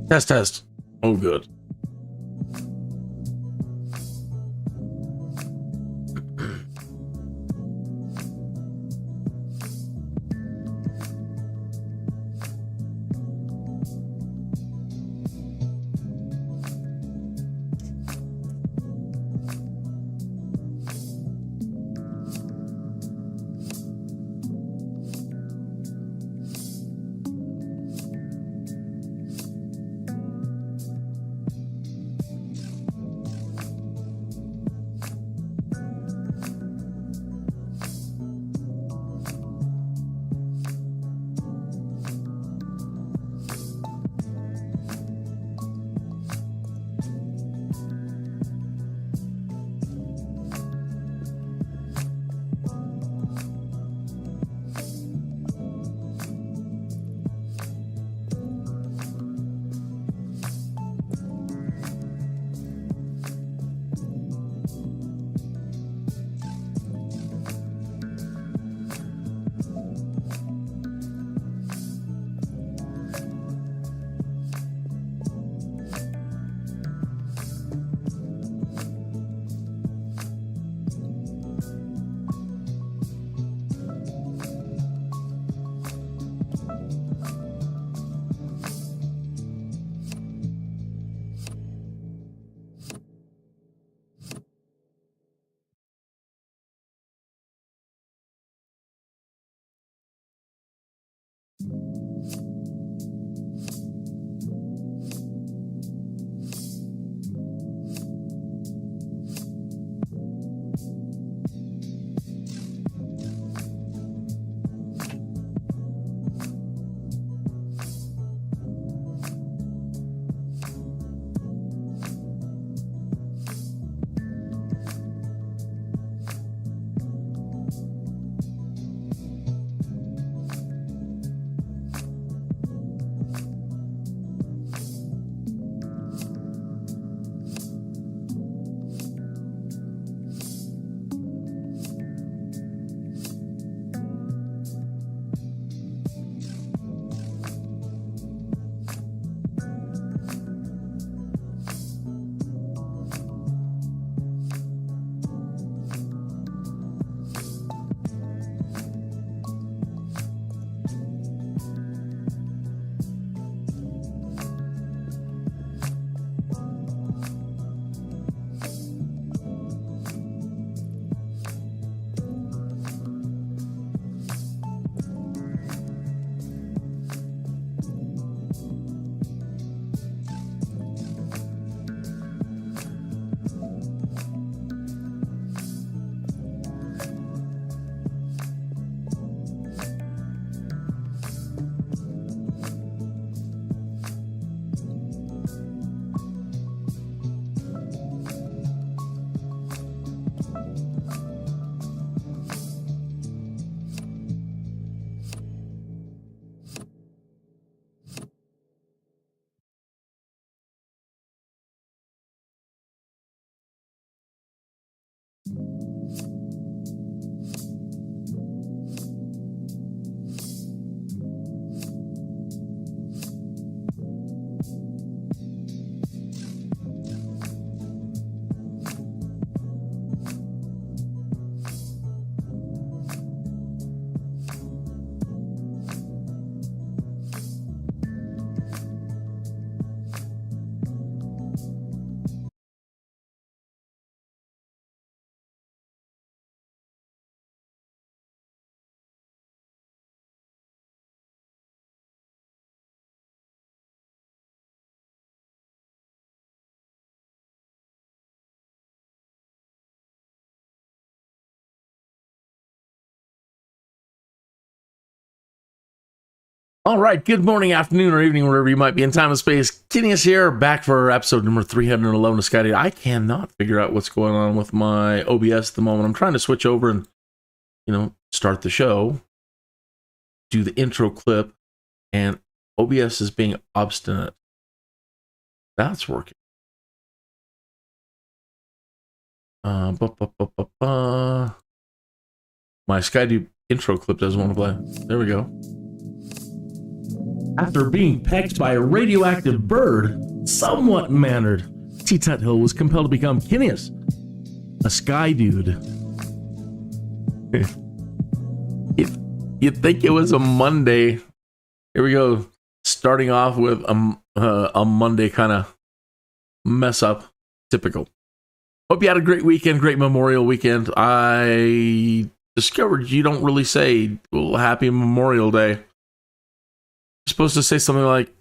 Test, test. Oh, good. All right, good morning, afternoon, or evening, wherever you might be in time and space. Kinneas here, back for episode number 311 of Skydude. I cannot figure out what's going on with my OBS at the moment. I'm trying to switch over and, start the show, do the intro clip, and OBS is being obstinate. That's working. My Skydude intro clip doesn't want to play. There we go. After being pecked by a radioactive bird, somewhat mannered, T.Tuthill was compelled to become Kinneas, a Skydude. You'd think it was a Monday. Here we go, starting off with a Monday kind of mess up. Typical. Hope you had a great weekend, great Memorial weekend. I discovered you don't really say, well, happy Memorial Day. You're supposed to say something like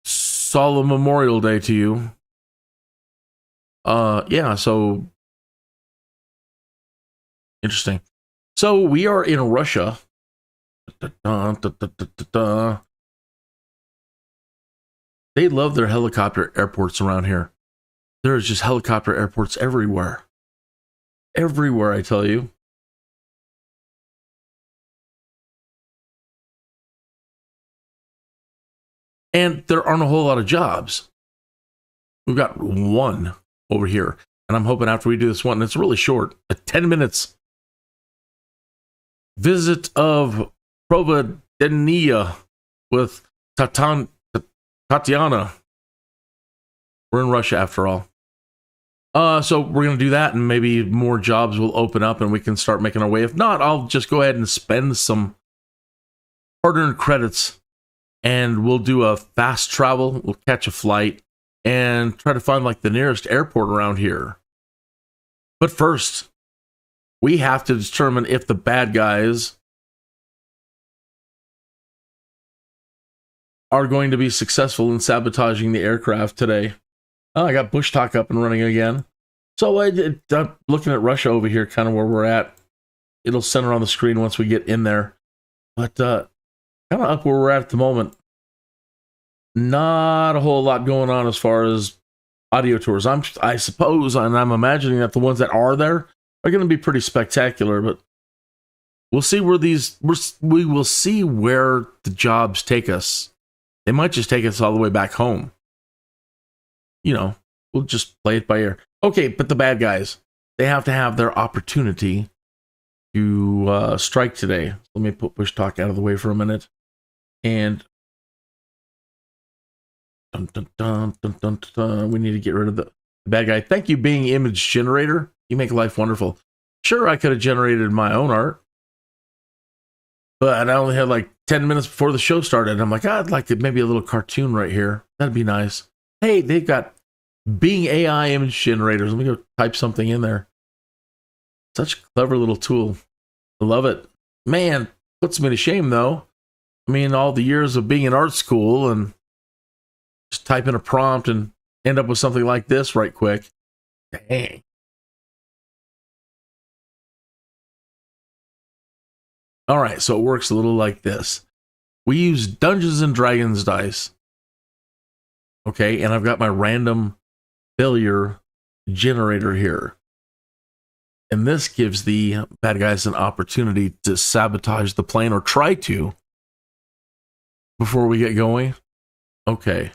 solemn Memorial Day to you. Yeah, so interesting. So we are in Russia. They love their helicopter airports around here. There's just helicopter airports everywhere. Everywhere, I tell you. And there aren't a whole lot of jobs. We've got one over here. And I'm hoping after we do this one, and it's really short, 10 minutes. Visit of Providenia with Tatiana. We're in Russia after all. So we're going to do that, and maybe more jobs will open up and we can start making our way. If not, I'll just go ahead and spend some hard-earned credits and we'll do a fast travel. We'll catch a flight and try to find like the nearest airport around here. But first, we have to determine if the bad guys are going to be successful in sabotaging the aircraft today. Oh, I got Bush Talk up and running again. So I'm looking at Russia over here, kind of where we're at. It'll center on the screen once we get in there. But kind of up where we're at the moment. Not a whole lot going on as far as audio tours. I suppose, and I'm imagining that the ones that are there are going to be pretty spectacular. But we'll see where we will see where the jobs take us. They might just take us all the way back home. You know, we'll just play it by ear. Okay, but the bad guys, they have to have their opportunity to strike today. Let me put Bush Talk out of the way for a minute. And we need to get rid of the bad guy. Thank you, Bing Image Generator. You make life wonderful. Sure, I could have generated my own art, but I only had like 10 minutes before the show started. I'm like, I'd like maybe a little cartoon right here. That'd be nice. Hey, they've got Bing AI image generators. Let me go type something in there. Such a clever little tool. I love it. Man, puts me to shame though. I mean, all the years of being in art school and just type in a prompt and end up with something like this right quick. Dang. All right, so it works a little like this. We use Dungeons and Dragons dice. Okay, and I've got my random failure generator here. And this gives the bad guys an opportunity to sabotage the plane or try to before we get going. Okay.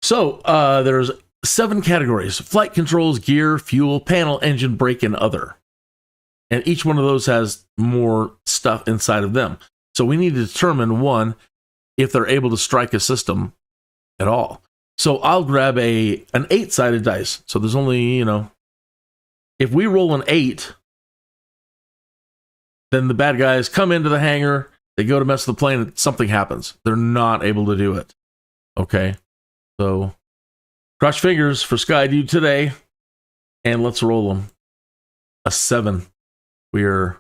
So there's 7 categories: flight controls, gear, fuel, panel, engine, brake, and other. And each one of those has more stuff inside of them. So we need to determine, one, if they're able to strike a system at all. So I'll grab an 8-sided dice. So there's only, if we roll an 8, then the bad guys come into the hangar, they go to mess with the plane, and something happens. They're not able to do it. Okay. So cross fingers for Skydude today, and let's roll them. A 7. We are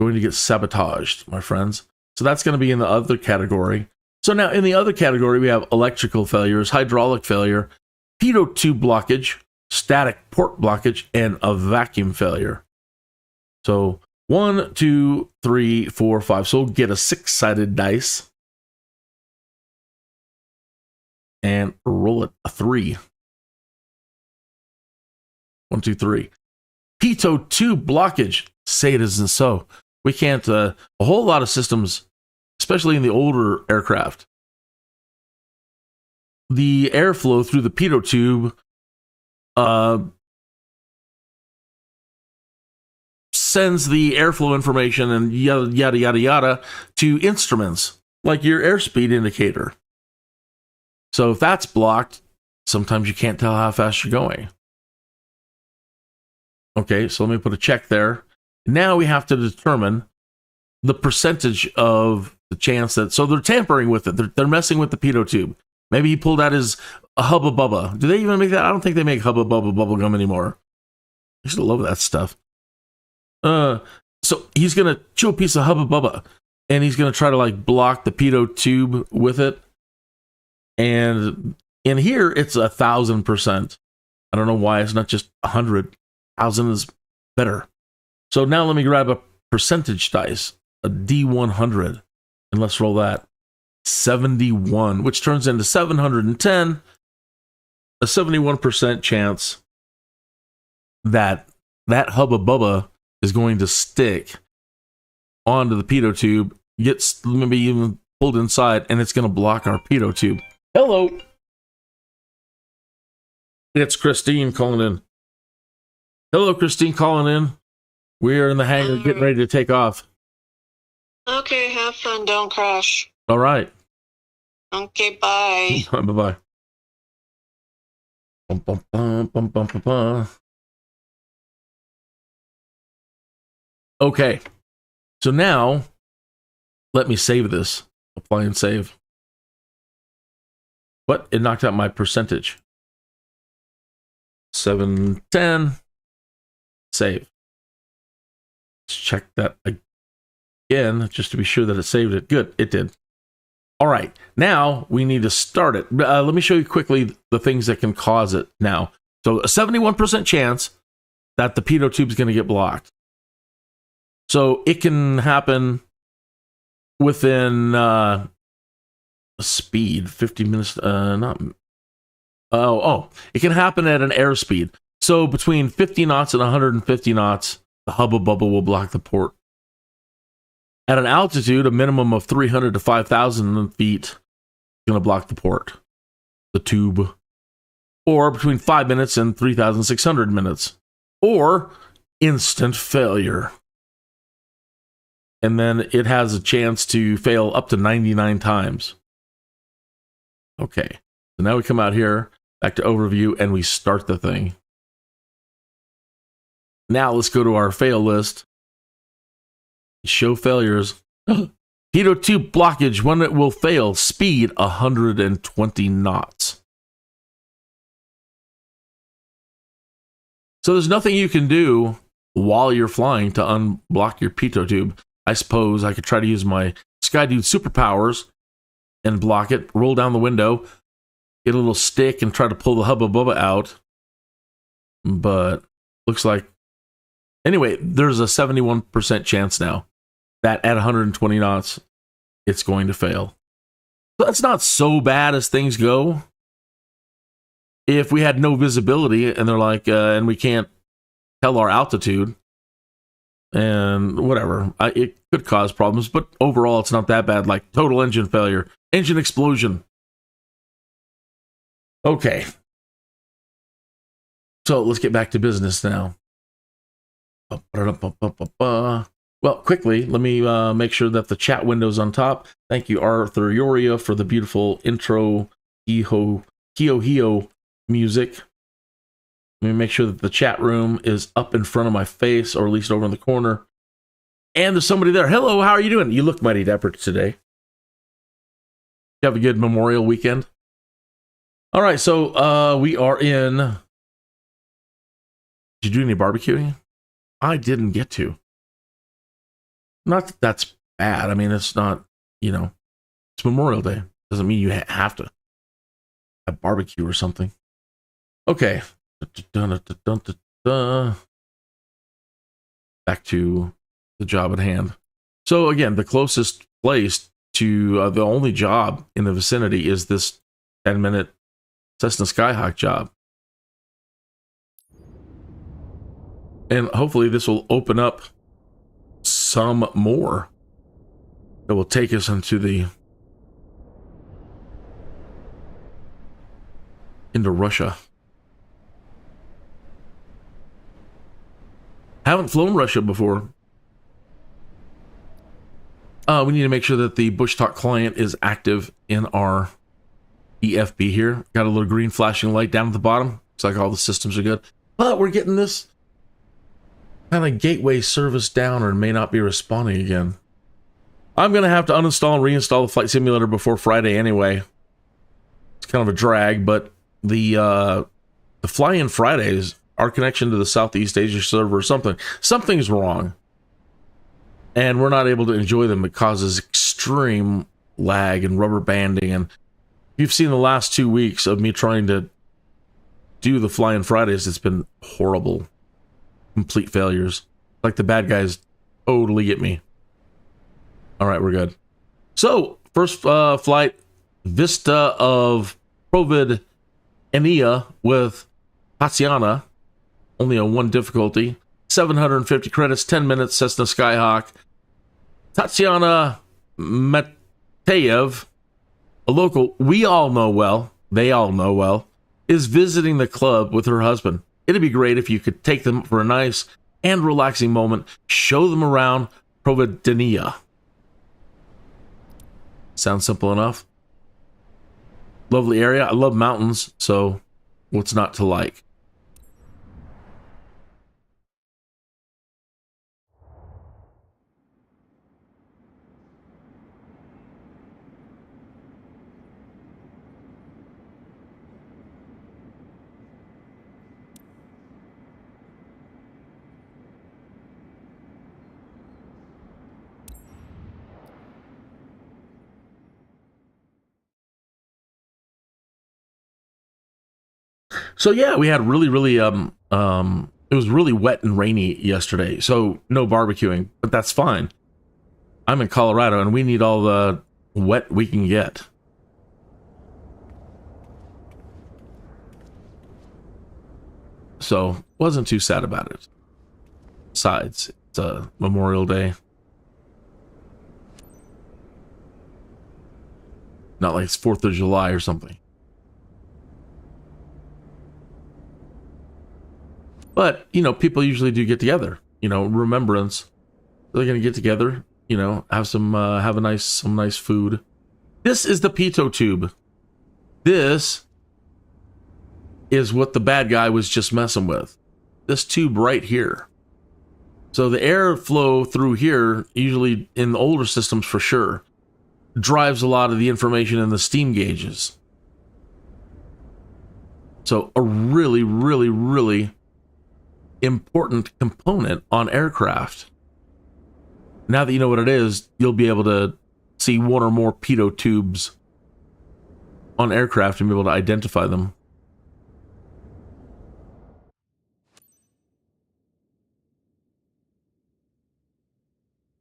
going to get sabotaged, my friends. So that's going to be in the other category. So now in the other category, we have electrical failures, hydraulic failure, pitot tube blockage, static port blockage, and a vacuum failure. So 1, 2, 3, 4, 5. So we'll get a 6-sided dice and roll it a 3. 1, 2, 3. Pitot tube blockage. Say it isn't so. We can't, a whole lot of systems, especially in the older aircraft, the airflow through the pitot tube sends the airflow information and yada, yada, yada, yada to instruments. like your airspeed indicator. So if that's blocked, sometimes you can't tell how fast you're going. Okay, so let me put a check there. Now we have to determine the percentage of the chance that, so they're tampering with it. They're messing with the pitot tube. Maybe he pulled out his Hubba Bubba. Do they even make that? I don't think they make Hubba Bubba bubblegum anymore. I used to love that stuff. So he's going to chew a piece of Hubba Bubba, and he's going to try to like block the pitot tube with it. And in here, it's 1,000%. I don't know why it's not just 100. 1,000 is better. So now let me grab a percentage dice, a D100, and let's roll that. 71, which turns into 710, a 71% chance that Hubba Bubba is going to stick onto the pitot tube, gets maybe even pulled inside, and it's going to block our pitot tube. Hello. It's Christine calling in. Hello, Christine calling in. We're in the hangar getting ready to take off. Okay, have fun. Don't crash. All right. Okay, bye. Bye-bye. Bum, bum, bum, bum, bum, bum, bum. Okay. So now, let me save this. Apply and save. What? It knocked out my percentage. 710. Save. Let's check that again, just to be sure that it saved it. Good, it did. All right, now we need to start it. Let me show you quickly the things that can cause it now. So a 71% chance that the pitot tube is going to get blocked. So it can happen within speed, 50 minutes, it can happen at an airspeed. So between 50 knots and 150 knots, the Hubba Bubba will block the port. At an altitude, a minimum of 300 to 5,000 feet, is going to block the port, the tube. Or between 5 minutes and 3,600 minutes. Or instant failure. And then it has a chance to fail up to 99 times. Okay, so now we come out here, back to overview, and we start the thing. Now let's go to our fail list. Show failures. Pitot tube blockage, when it will fail, speed 120 knots. So there's nothing you can do while you're flying to unblock your pitot tube. I suppose I could try to use my Skydude superpowers and block it, roll down the window, get a little stick and try to pull the Hubba Bubba out. But looks like, anyway, there's a 71% chance now that at 120 knots, it's going to fail. So that's not so bad as things go. If we had no visibility and they're like, and we can't tell our altitude and whatever, it could cause problems, but overall it's not that bad, like total engine failure, engine explosion. Okay. So let's get back to business now. Well, quickly, let me make sure that the chat window's on top. Thank you, Arthur Yoria, for the beautiful intro Hio music. Let me make sure that the chat room is up in front of my face, or at least over in the corner. And there's somebody there. Hello, how are you doing? You look mighty dapper today. You have a good Memorial weekend? All right, so we are in... Did you do any barbecuing? I didn't get to. Not that that's bad. I mean, it's not, it's Memorial Day. Doesn't mean you have to have barbecue or something. Okay. Back to the job at hand. So again, the closest place to the only job in the vicinity is this 10-minute Cessna Skyhawk job. And hopefully this will open up some more that will take us into Russia. Haven't flown Russia before. We need to make sure that the Bush Talk client is active in our EFB here. Got a little green flashing light down at the bottom. Looks like all the systems are good. But we're getting this kind of gateway service down or may not be responding again. I'm going to have to uninstall and reinstall the flight simulator before Friday anyway. It's kind of a drag, but the fly-in Fridays, our connection to the Southeast Asia server, something's wrong. And we're not able to enjoy them. It causes extreme lag and rubber banding. And you've seen the last 2 weeks of me trying to do the fly-in Fridays. It's been horrible. Complete failures. Like the bad guys totally get me. All right, we're good. So, first flight, Vista of Provid Enia with Tatiana. Only a 1 difficulty. 750 credits, 10 minutes, Cessna Skyhawk. Tatiana Mateyev, a local we all know well, they all know well, is visiting the club with her husband. It'd be great if you could take them for a nice and relaxing moment, show them around Providencia. Sounds simple enough. Lovely area. I love mountains, so what's not to like? So yeah, we had really it was really wet and rainy yesterday, so no barbecuing, but that's fine. I'm in Colorado and we need all the wet we can get. So wasn't too sad about it. Besides, it's a Memorial Day. Not like it's 4th of July or something. But, you know, people usually do get together, you know, remembrance. They're going to get together, you know, have some nice food. This is the pitot tube. This is what the bad guy was just messing with. This tube right here. So the airflow through here, usually in the older systems for sure, drives a lot of the information in the steam gauges. So a really important component on aircraft. Now that you know what it is, you'll be able to see one or more pitot tubes on aircraft and be able to identify them.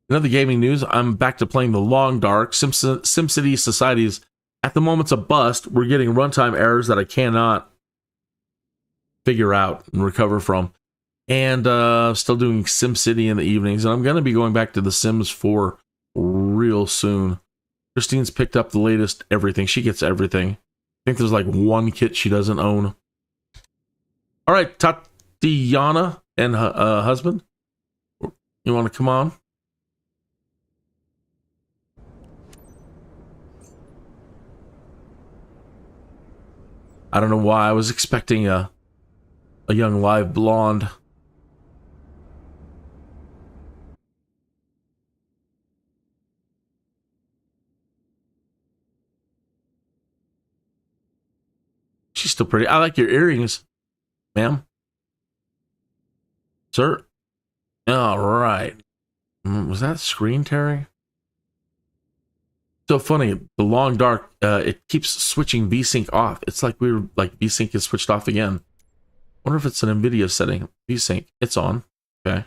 In other gaming news, I'm back to playing the Long Dark. SimCity Society's at the moment's a bust. We're getting runtime errors that I cannot figure out and recover from. And still doing SimCity in the evenings. And I'm going to be going back to The Sims 4 real soon. Christine's picked up the latest everything. She gets everything. I think there's like 1 kit she doesn't own. All right, Tatiana and husband. You want to come on? I don't know why. I was expecting a young live blonde. She's still pretty. I like your earrings, ma'am. Sir? All right. Was that screen tearing? So funny. The Long Dark, it keeps switching VSync off. It's like VSync is switched off again. Wonder if it's an NVIDIA setting. VSync. It's on. Okay.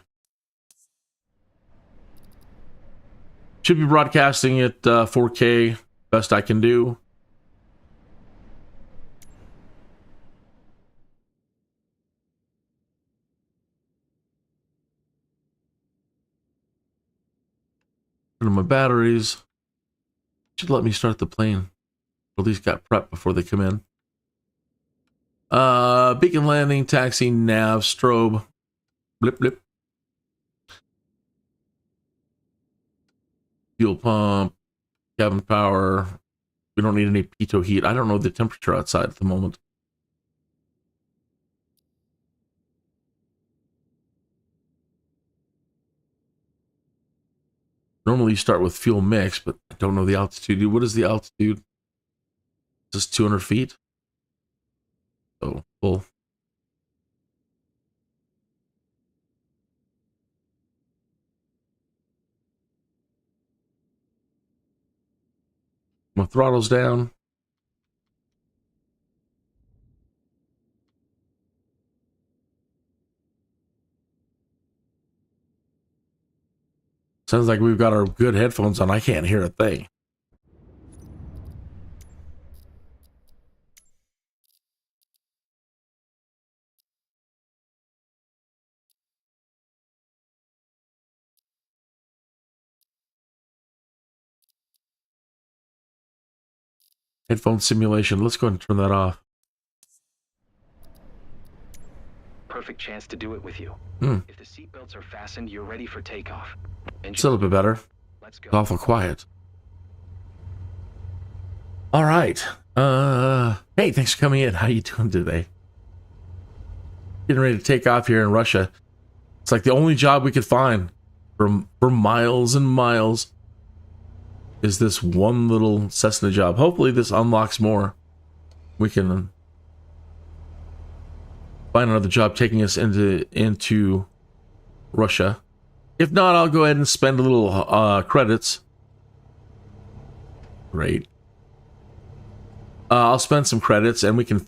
Should be broadcasting at 4K. Best I can do. Put in my batteries. Should let me start the plane. At least got prepped before they come in. Beacon landing, taxi, nav, strobe. Blip, blip. fuel pump, cabin power. We don't need any pitot heat. I don't know the temperature outside at the moment. Normally you start with fuel mix, but I don't know the altitude. What is the altitude? Is this 200 feet? So full. My throttle's down. Sounds like we've got our good headphones on. I can't hear a thing. Headphone simulation. Let's go ahead and turn that off. Perfect chance to do it with you. If the seatbelts are fastened, you're ready for takeoff. It's a little bit better. Let's go. It's awful quiet. All right. Hey, thanks for coming in. How you doing today? Getting ready to take off here in Russia. It's like the only job we could find for miles and miles is this one little Cessna job. Hopefully this unlocks more. We can find another job taking us into Russia. If not, I'll go ahead and spend a little credits. Great. I'll spend some credits and we can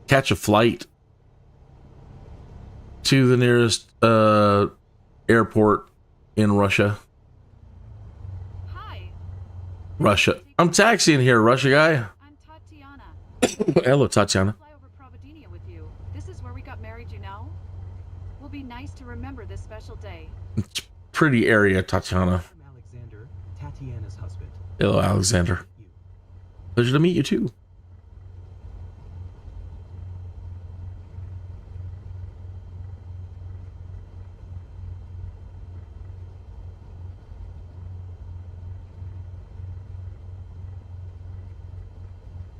catch a flight to the nearest airport in Russia. Hi. Russia. I'm taxiing here, Russia guy. I'm Tatiana. Hello, Tatiana. Fly over Providencia with you. This is where we got married, you know? Will be nice to remember this special day. It's pretty area, Tatiana. I'm Alexander, Tatiana's husband. Hello, Alexander. Pleasure to meet you too.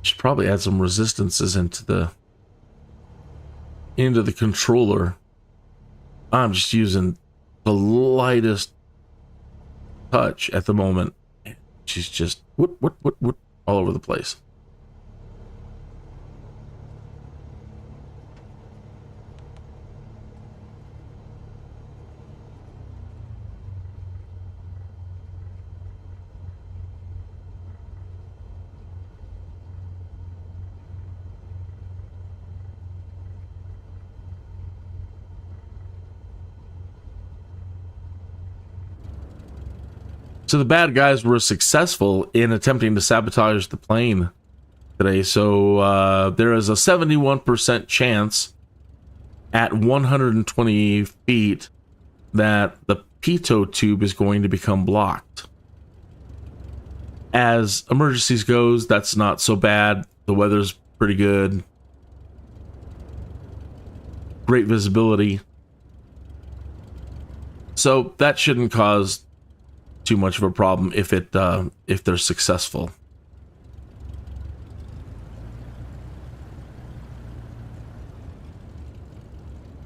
Should probably add some resistances into the controller. I'm just using the lightest touch at the moment. She's just what all over the place. So the bad guys were successful in attempting to sabotage the plane today. So there is a 71% chance at 120 feet that the pitot tube is going to become blocked. As emergencies goes, that's not so bad. The weather's pretty good. Great visibility. So that shouldn't cause too much of a problem if they're successful.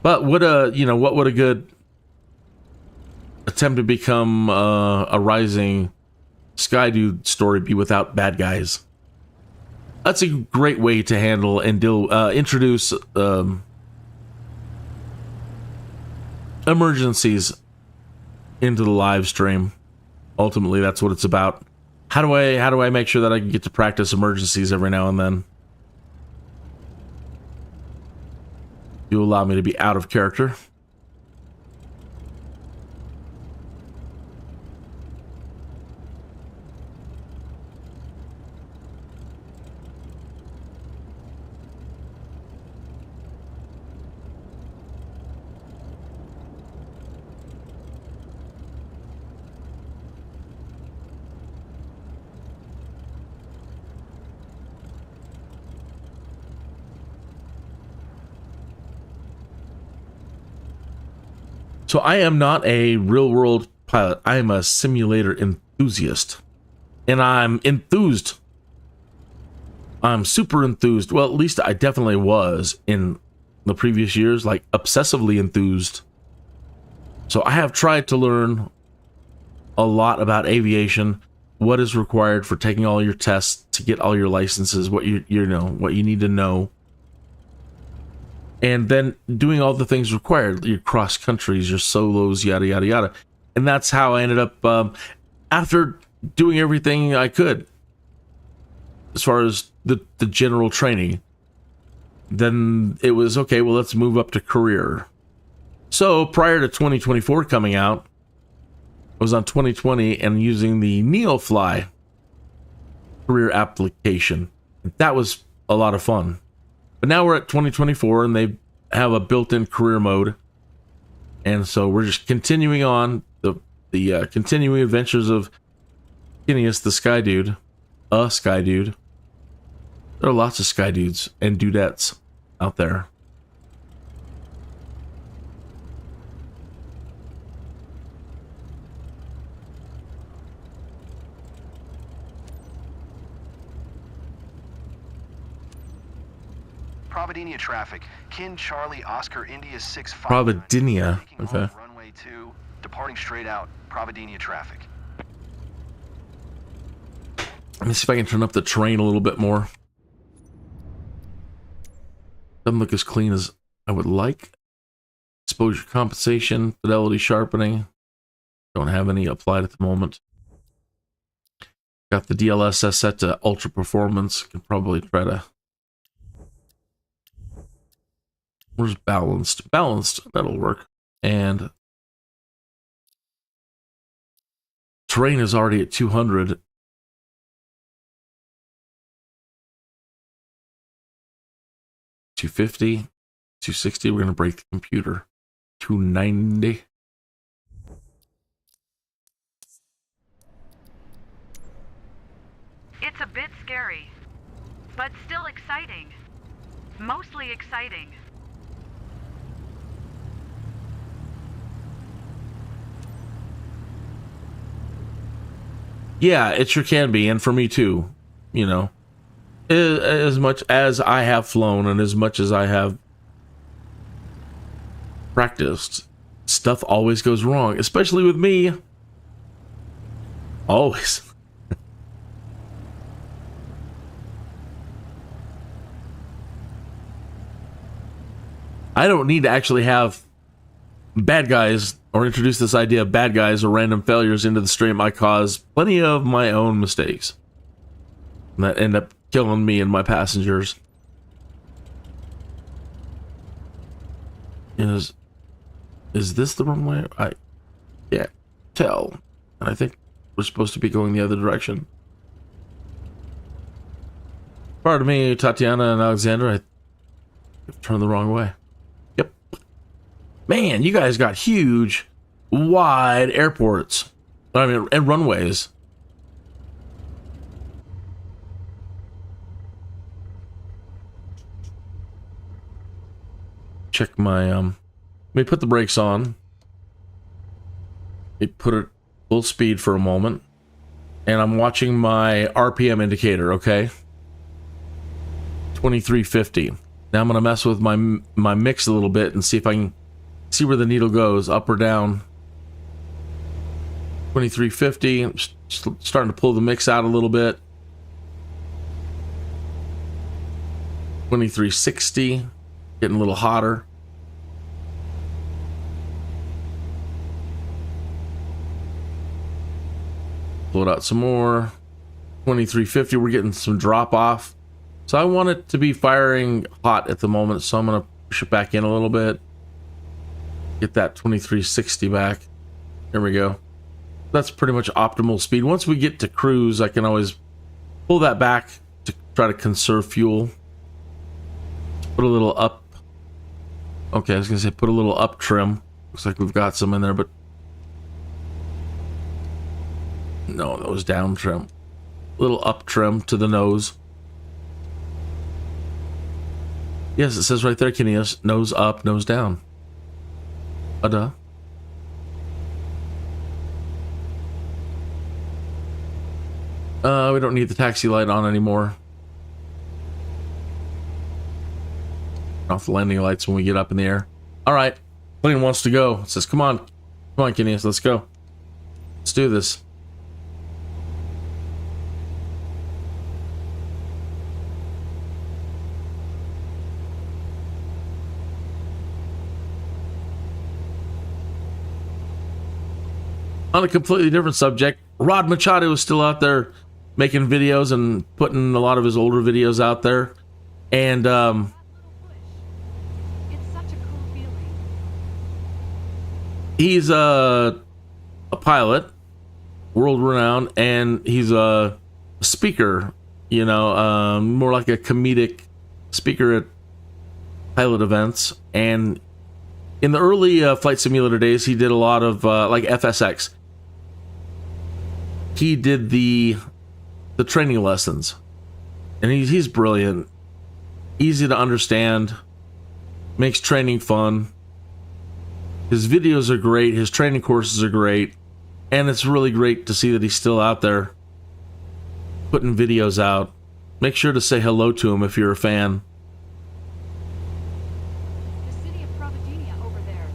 But what would a good attempt to become a rising Skydude story be without bad guys? That's a great way to handle and introduce emergencies into the live stream. Ultimately, that's what it's about. How do I make sure that I can get to practice emergencies every now and then? You allow me to be out of character. So I am not a real-world pilot. I am a simulator enthusiast. And I'm enthused. I'm super enthused. Well, at least I definitely was in the previous years, like obsessively enthused. So I have tried to learn a lot about aviation, what is required for taking all your tests to get all your licenses, what you know, what you need to know. And then doing all the things required, your cross countries, your solos, yada, yada, yada. And that's how I ended up, after doing everything I could, as far as the general training, then it was, okay, well, let's move up to career. So prior to 2024 coming out, I was on 2020 and using the NeoFly career application. That was a lot of fun. But now we're at 2024 and they have a built-in career mode. And so we're just continuing on the continuing adventures of Kinneas, the Skydude. Skydude. There are lots of Skydudes and dudettes out there. Providinia traffic. Kin Charlie Oscar India 65. Providinia. Okay. Runway 2, departing straight out. Providinia traffic. Let me see if I can turn up the terrain a little bit more. Doesn't look as clean as I would like. Exposure compensation, fidelity sharpening. Don't have any applied at the moment. Got the DLSS set to ultra performance. Can probably try to. Where's balanced? Balanced, that'll work. And terrain is already at 200. 250, 260. We're going to break the computer. 290. It's a bit scary, but still exciting. Mostly exciting. Yeah, it sure can be, and for me too, you know. As much as I have flown and as much as I have practiced, stuff always goes wrong, especially with me. Always. I don't need to actually have bad guys or introduce this idea of bad guys or random failures into the stream. I cause plenty of my own mistakes that end up killing me and my passengers. Is this the wrong way? I can't tell. And I think we're supposed to be going the other direction. Pardon me, Tatiana and Alexander. I've turned the wrong way. Yep. Man, you guys got huge, wide airports. I mean, and runways. Check my, let me put the brakes on. Let me put it full speed for a moment. And I'm watching my RPM indicator, okay? 2350. Now I'm going to mess with my mix a little bit and see if I can see where the needle goes, up or down. 2350. I'm starting to pull the mix out a little bit. 2360. Getting a little hotter. Pull it out some more. 2350. We're getting some drop off. So I want it to be firing hot at the moment. So I'm going to push it back in a little bit. Get that 2360 back. There we go. That's pretty much optimal speed. Once we get to cruise, I can always pull that back to try to conserve fuel. Put a little up. Okay, I was going to say put a little up trim. Looks like we've got some in there, but no, that was down trim. A little up trim to the nose. Yes, it says right there, Kinneas, nose up, nose down. Duh. We don't need the taxi light on anymore. Off the landing lights when we get up in the air. All right, plane wants to go. It says, come on, Kinneas, let's go. Let's do this. On a completely different subject, Rod Machado is still out there making videos and putting a lot of his older videos out there. And It's such a cool feeling. he's a pilot, world renowned, and he's a speaker, you know, more like a comedic speaker at pilot events. And in the early flight simulator days, he did a lot of like FSX. He did the training lessons, and he's brilliant, easy to understand, makes training fun. His videos are great, his training courses are great, and it's really great to see that he's still out there putting videos out. Make sure to say hello to him if you're a fan. The city of Providencia over there.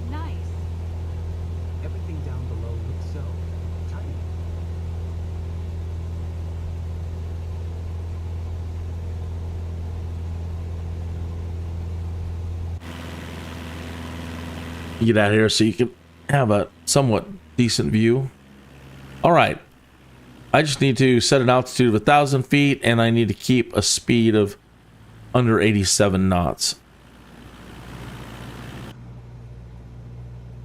Nice. Everything down below looks so tiny. Get out of here so you can have a somewhat decent view. All right, I just need to set an altitude of 1,000 feet, and I need to keep a speed of under 87 knots.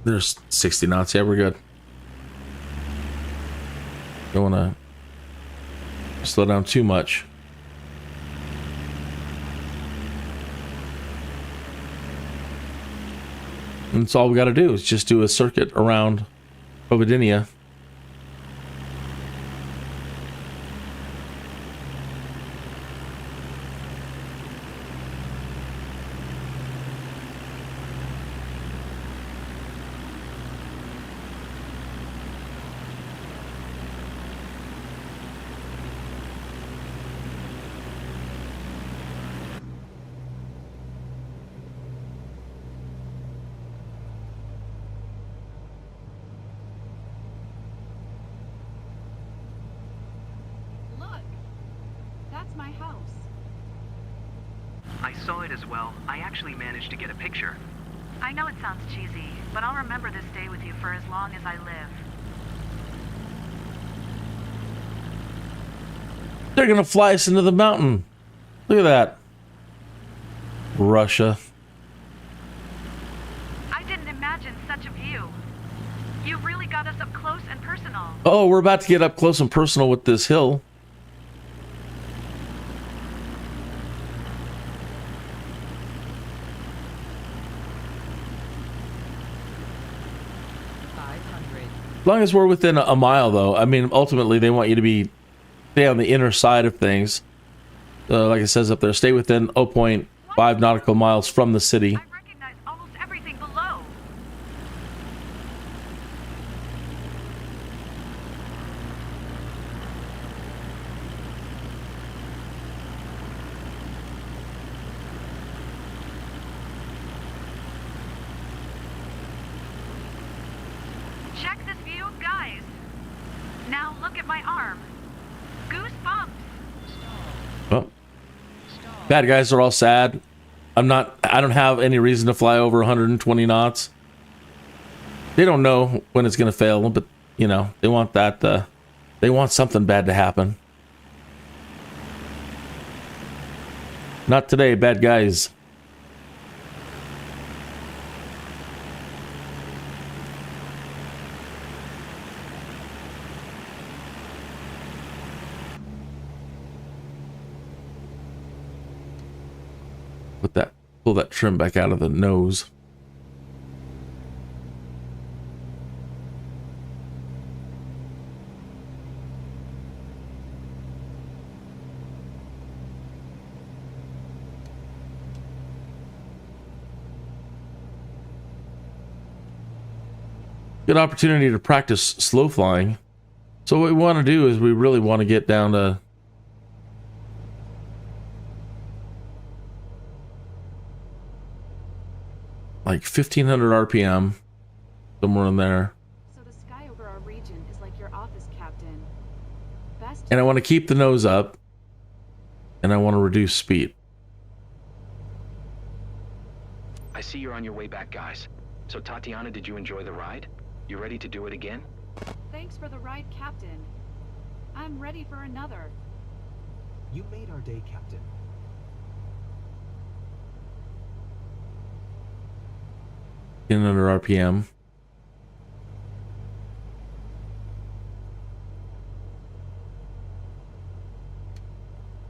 There's 60 knots. Yeah, we're good. Don't want to slow down too much. And that's all we got to do is just do a circuit around Providencia. Look. That's my house. I saw it as well. I actually managed to get a picture. I know it sounds cheesy, but I'll remember this day with you for as long as I live. They're going to fly us into the mountain. Look at that. Russia. I didn't imagine such a view. You really got us up close and personal. Oh, we're about to get up close and personal with this hill. As long as we're within a mile, though. I mean, ultimately, they want you to stay on the inner side of things. Like it says up there, stay within 0.5 nautical miles from the city. I recognize almost everything below. Check this view, guys. Now look at my arm. Goosebumps. Oh. Bad guys are all sad. I don't have any reason to fly over 120 knots. They don't know when it's going to fail, but, you know, they want that, they want something bad to happen. Not today, bad guys. Pull that trim back out of the nose. Good opportunity to practice slow flying. So what we want to do is we really want to get down to like 1500 RPM, somewhere in there. So the sky over our region is like your office, Captain. Best. And I want to keep the nose up, and I want to reduce speed. I see you're on your way back, guys. So Tatiana, did you enjoy the ride? You ready to do it again? Thanks for the ride, Captain. I'm ready for another. You made our day, Captain. In under RPM.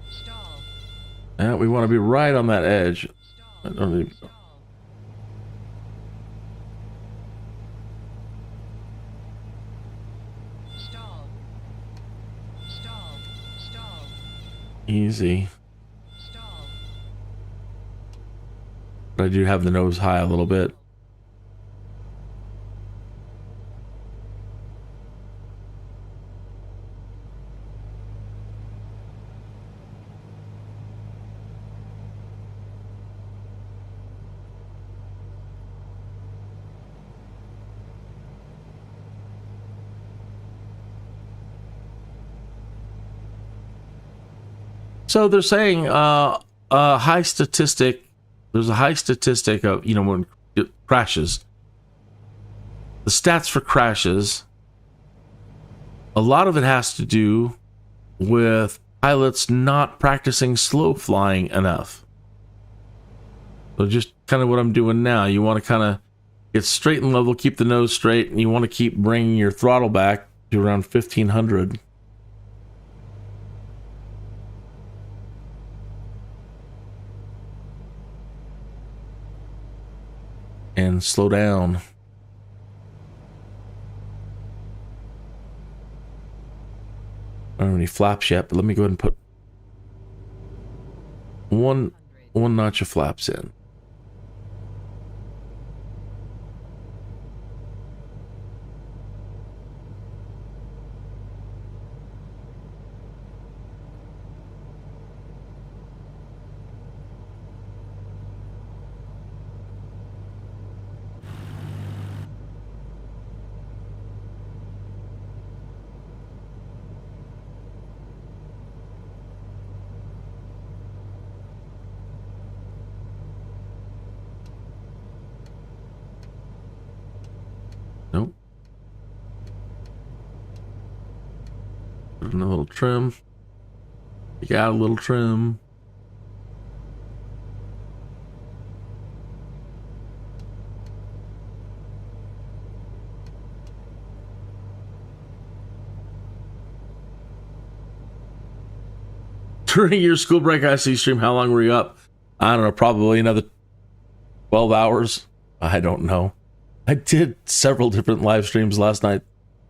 Stall. And we want to be right on that edge. I Stall. don't even, Stall. Stall. Stall. Stall. easy. Stall. But I do have the nose high a little bit. So they're saying a high statistic. There's a high statistic of, you know, when it crashes. The stats for crashes, a lot of it has to do with pilots not practicing slow flying enough. So just kind of what I'm doing now. You want to kind of get straight and level, keep the nose straight, and you want to keep bringing your throttle back to around 1500. And slow down. I don't have any flaps yet, but let me go ahead and put one notch of flaps in. Nope. Put in a little trim. You got a little trim. During your school break IC stream, how long were you up? I don't know, probably another 12 hours. I don't know. I did several different live streams last night.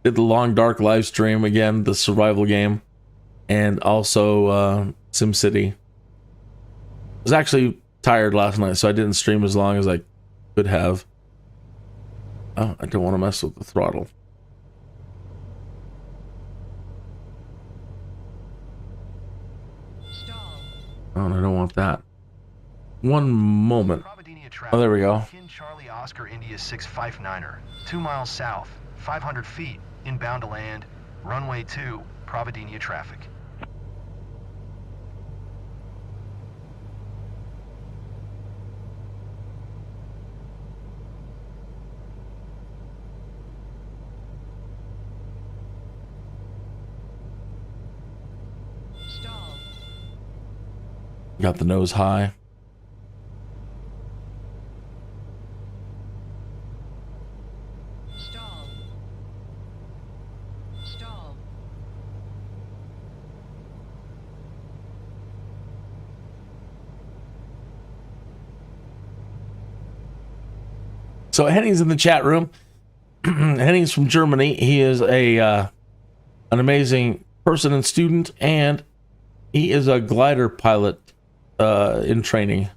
Did the Long Dark live stream again, the survival game, and also SimCity. I was actually tired last night, so I didn't stream as long as I could have. Oh, I don't want to mess with the throttle. Stall. Oh, and I don't want that. One moment. Oh, there we go. Charlie Oscar India 659er, 2 miles south, 500 feet, inbound to land, runway 2, Providencia traffic. Stall. Got the nose high. Stall. Stall. So Henning's in the chat room. Henning's from Germany. He is an amazing person and student, and he is a glider pilot in training.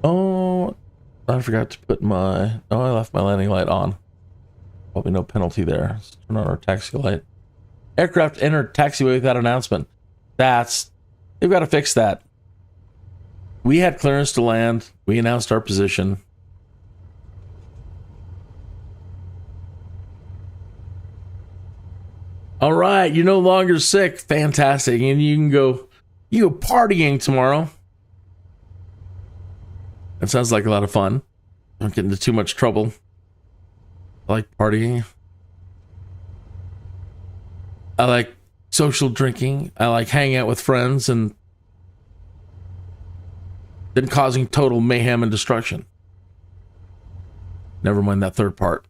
Oh, I forgot to put my... Oh, I left my landing light on. Probably no penalty there. Let's turn on our taxi light. Aircraft entered taxiway without announcement. They've got to fix that. We had clearance to land. We announced our position. All right, you're no longer sick. Fantastic. And you go partying tomorrow. That sounds like a lot of fun. Don't get into too much trouble. I like partying. I like social drinking. I like hanging out with friends and then causing total mayhem and destruction. Never mind that third part.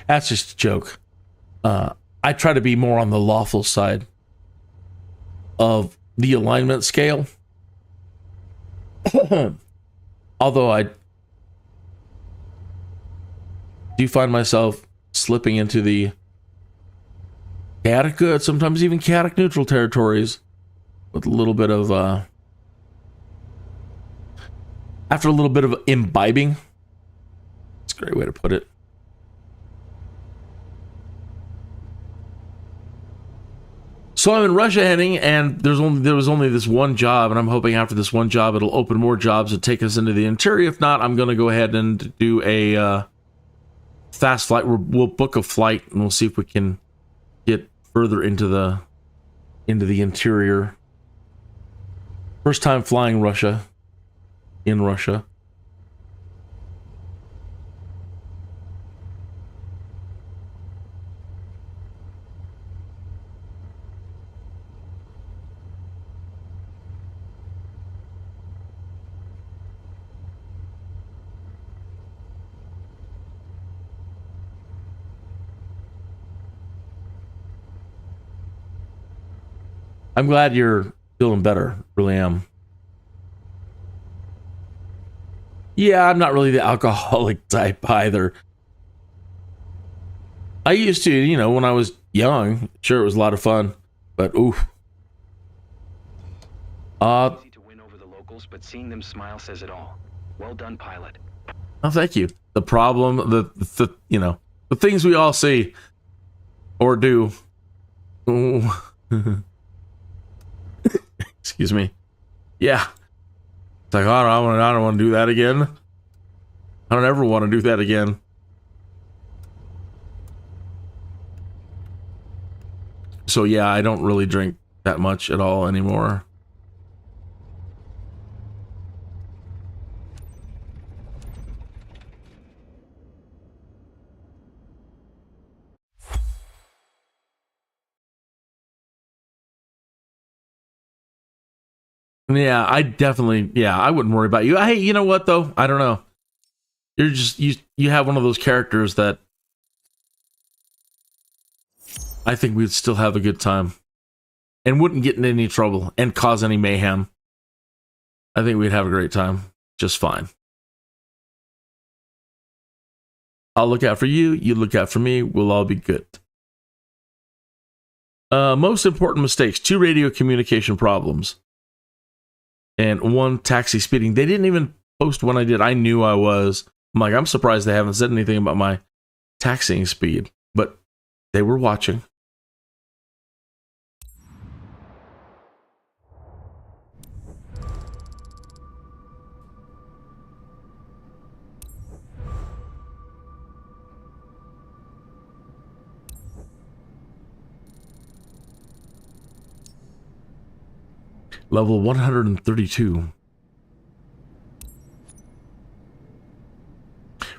That's just a joke. I try to be more on the lawful side of the alignment scale. Although I do find myself slipping into the chaotic good, sometimes even chaotic neutral territories with a little bit of, after a little bit of imbibing. That's a great way to put it. So I'm in Russia heading, and there was only this one job, and I'm hoping after this one job it'll open more jobs and take us into the interior. If not, I'm going to go ahead and do a fast flight. We'll book a flight, and we'll see if we can get further into the interior. First time flying Russia, in Russia. I'm glad you're feeling better. Really am. Yeah, I'm not really the alcoholic type either. I used to, when I was young, sure, it was a lot of fun, but oof. Easy to win over the locals, but seeing them smile says it all. Well done, pilot. Oh, thank you. The problem, the things we all see or do. Ooh. Excuse me. Yeah. It's like, I don't want to do that again. I don't ever want to do that again. So yeah, I don't really drink that much at all anymore. Yeah, I wouldn't worry about you. Hey, you know what though? I don't know. You're just, you have one of those characters that I think we'd still have a good time and wouldn't get in any trouble and cause any mayhem. I think we'd have a great time. Just fine. I'll look out for you. You look out for me. We'll all be good. Most important mistakes. 2 radio communication problems. And 1 taxi speeding. They didn't even post when I did. I knew I was. I'm like, I'm surprised they haven't said anything about my taxiing speed. But they were watching. Level 132.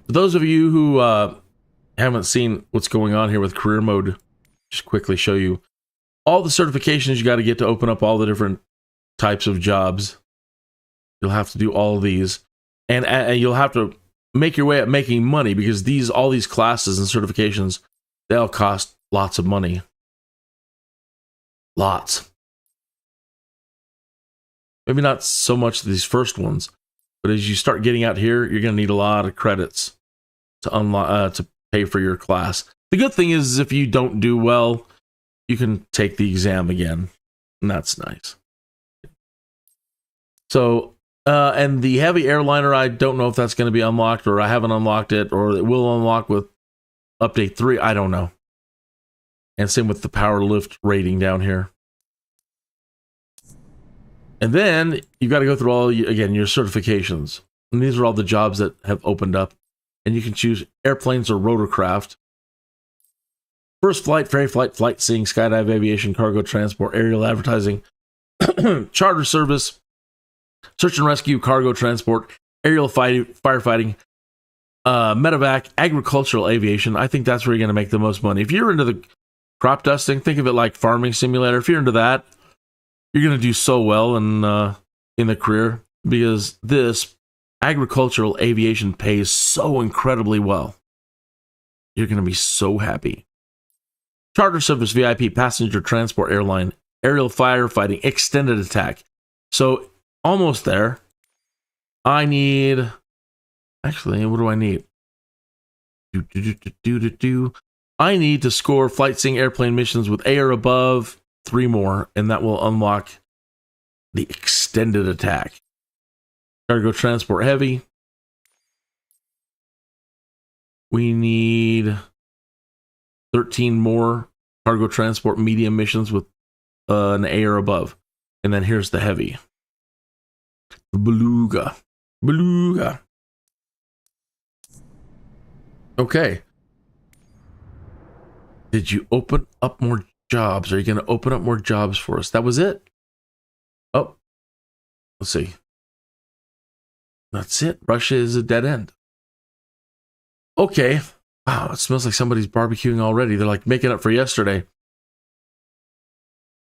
For those of you who haven't seen what's going on here with career mode, just quickly show you all the certifications you got to get to open up all the different types of jobs. You'll have to do all of these, and you'll have to make your way at making money because all these classes and certifications, they all cost lots of money. Lots. Maybe not so much these first ones, but as you start getting out here, you're going to need a lot of credits to unlock to pay for your class. The good thing is if you don't do well, you can take the exam again, and that's nice. So, and the heavy airliner, I don't know if that's going to be unlocked, or I haven't unlocked it, or it will unlock with update 3. I don't know. And same with the power lift rating down here. And then you've got to go through all, again, your certifications. And these are all the jobs that have opened up. And you can choose airplanes or rotorcraft. First flight, ferry flight, flight seeing, skydive, aviation, cargo transport, aerial advertising, charter service, search and rescue, cargo transport, aerial firefighting, medevac, agricultural aviation. I think that's where you're going to make the most money. If you're into the crop dusting, think of it like farming simulator. If you're into that, you're going to do so well in the career, because this agricultural aviation pays so incredibly well. You're going to be so happy. Charter service, VIP, passenger transport, airline, aerial firefighting, extended attack. So almost there. I need, actually, what do I need? I need to score flight seeing airplane missions with A or above, 3 more, and that will unlock the extended attack. Cargo transport heavy. We need 13 more cargo transport medium missions with an A or above. And then here's the heavy. Beluga. Beluga. Okay. Did you open up more jobs? Are you going to open up more jobs for us? That was it. Oh, let's see. That's it. Russia is a dead end. Okay. Wow, it smells like somebody's barbecuing already. They're like making up for yesterday.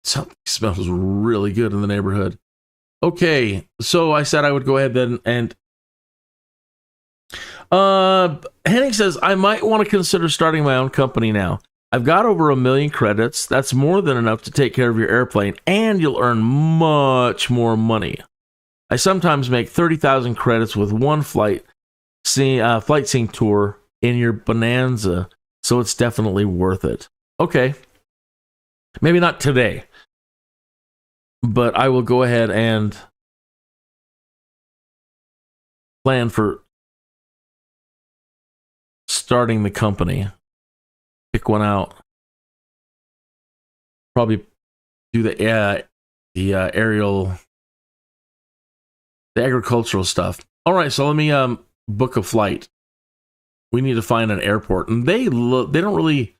Something smells really good in the neighborhood. Okay, so I said I would go ahead then and Henning says, I might want to consider starting my own company now. I've got over 1 million credits. That's more than enough to take care of your airplane, and you'll earn much more money. I sometimes make 30,000 credits with one flight seeing tour in your Bonanza, so it's definitely worth it. Okay. Maybe not today, but I will go ahead and plan for starting the company. Pick one out. Probably do the aerial, the agricultural stuff. All right, so let me book a flight. We need to find an airport, and they don't really,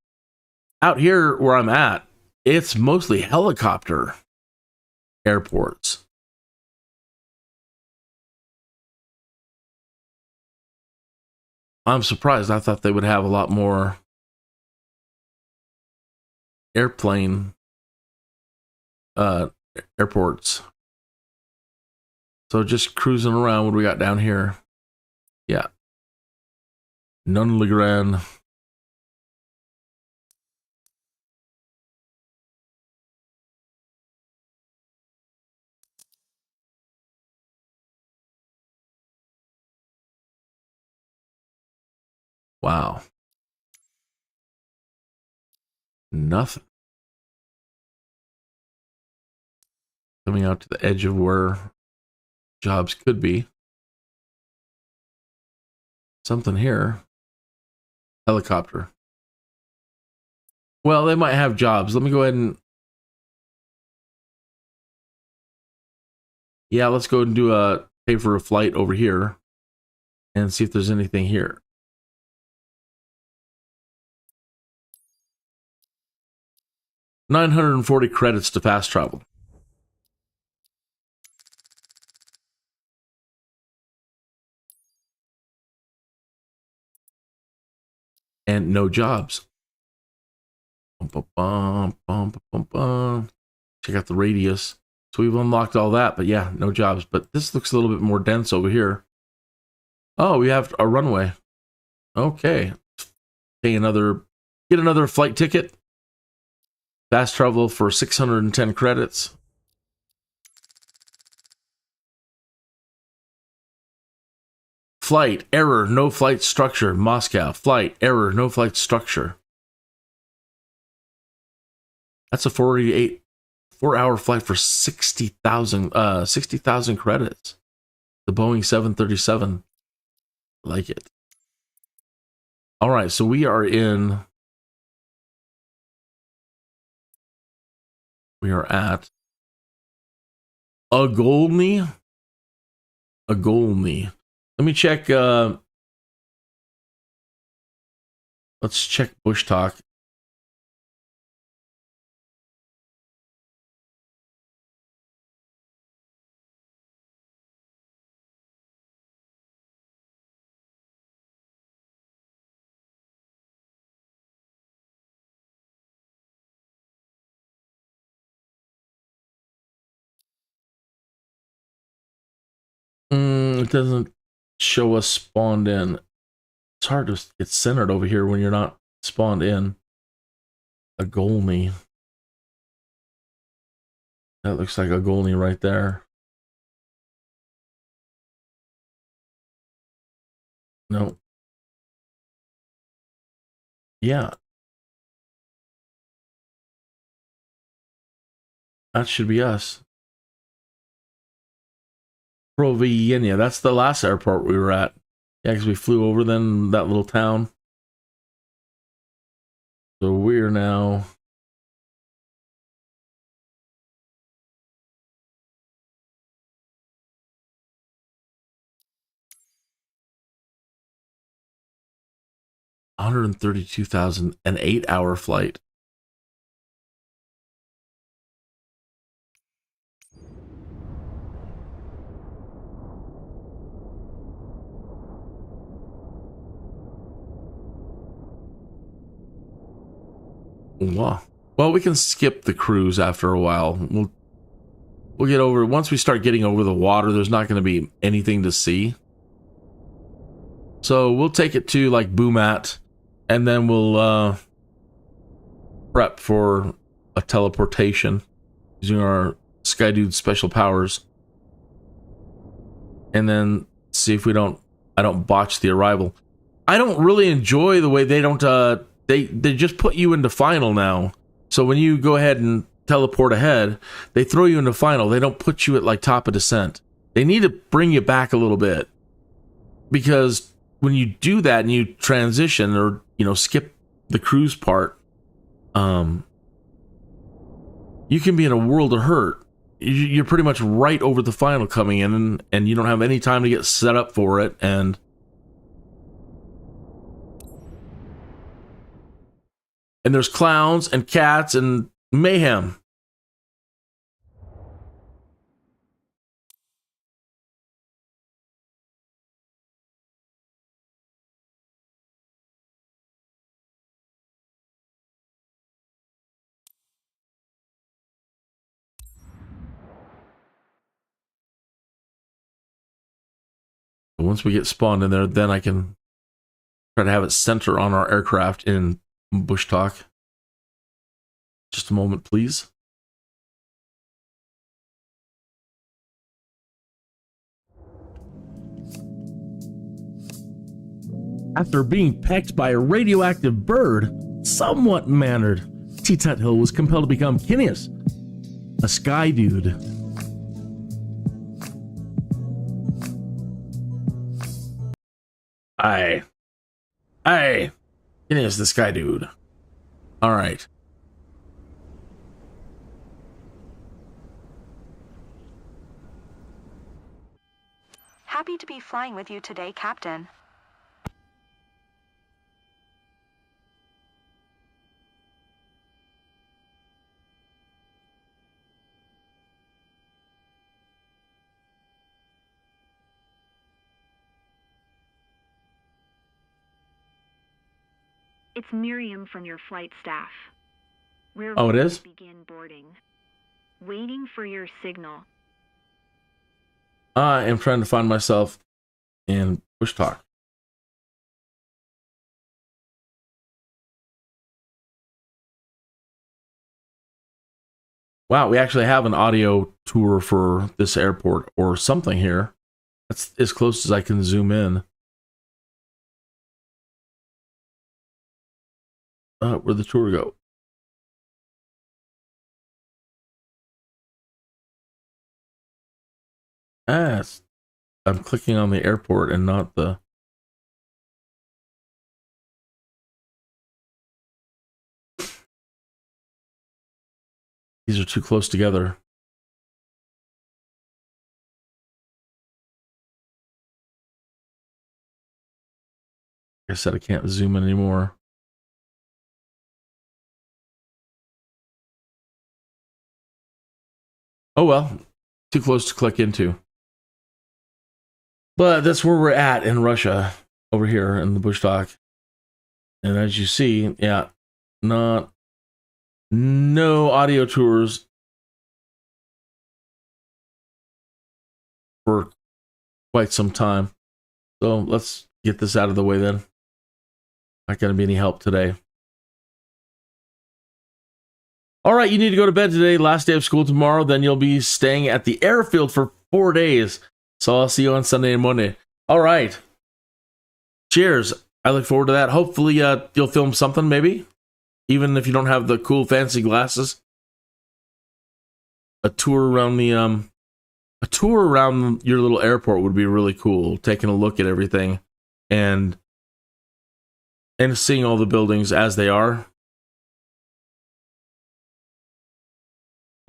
out here where I'm at, it's mostly helicopter airports. I'm surprised. I thought they would have a lot more airplane airports. So just cruising around. What do we got down here? Yeah. Nunn-Le-Grand. Wow. Nothing. Coming out to the edge of where jobs could be. Something here. Helicopter. Well, they might have jobs. Let me go ahead and... Yeah, let's go and do a pay for a flight over here and see if there's anything here. $940 credits to fast travel. And no jobs. Check out the radius. So we've unlocked all that, but yeah, no jobs. But this looks a little bit more dense over here. Oh, we have a runway. Okay. Get another flight ticket. Fast travel for 610 credits. flight, error, no flight structure, Moscow, flight, error, no flight structure. That's a 4-hour flight for 60,000 credits. The Boeing 737. I like it. All right, so we are at Agolny. Let me check. Let's check Bush Talk. It doesn't show us spawned in. It's hard to get centered over here when you're not spawned in. Agolny. That looks like Agolny right there. No. Yeah. That should be us. Provenia. That's the last airport we were at. Yeah, because we flew over then that little town. So we're now... $132,000, an 8-hour flight. Wow. Well, we can skip the cruise after a while. We'll get over, once we start getting over the water, there's not going to be anything to see. So we'll take it to like Boomat, and then we'll prep for a teleportation using our Skydude special powers. And then see if I don't botch the arrival. I don't really enjoy the way they don't, they just put you into final now. So when you go ahead and teleport ahead, they throw you into final. They don't put you at like top of descent. They need to bring you back a little bit, because when you do that and you transition or, you know, skip the cruise part, you can be in a world of hurt. You're pretty much right over the final coming in, and you don't have any time to get set up for it. And there's clowns and cats and mayhem. Once we get spawned in there, then I can try to have it center on our aircraft in Bush Talk. Just a moment, please. After being pecked by a radioactive bird, somewhat mannered, T.Tuthill was compelled to become Kinneas, a Skydude. Aye. Kinneas the Skydude. All right. Happy to be flying with you today, Captain. It's Miriam from your flight staff. We're Oh, it ready is? to begin boarding. Waiting for your signal. I am trying to find myself in Bush Talk. Wow, we actually have an audio tour for this airport or something here. That's as close as I can zoom in. Where'd the tour go? I'm clicking on the airport and not the... These are too close together. Like I said, I can't zoom in anymore. Oh well, too close to click into. But that's where we're at in Russia, over here in the bush talk. And as you see, yeah, no audio tours for quite some time. So let's get this out of the way then. Not going to be any help today. All right, you need to go to bed today. Last day of school tomorrow. Then you'll be staying at the airfield for 4 days. So I'll see you on Sunday and Monday. All right. Cheers. I look forward to that. Hopefully you'll film something, maybe. Even if you don't have the cool fancy glasses. A tour around your little airport would be really cool. Taking a look at everything and seeing all the buildings as they are.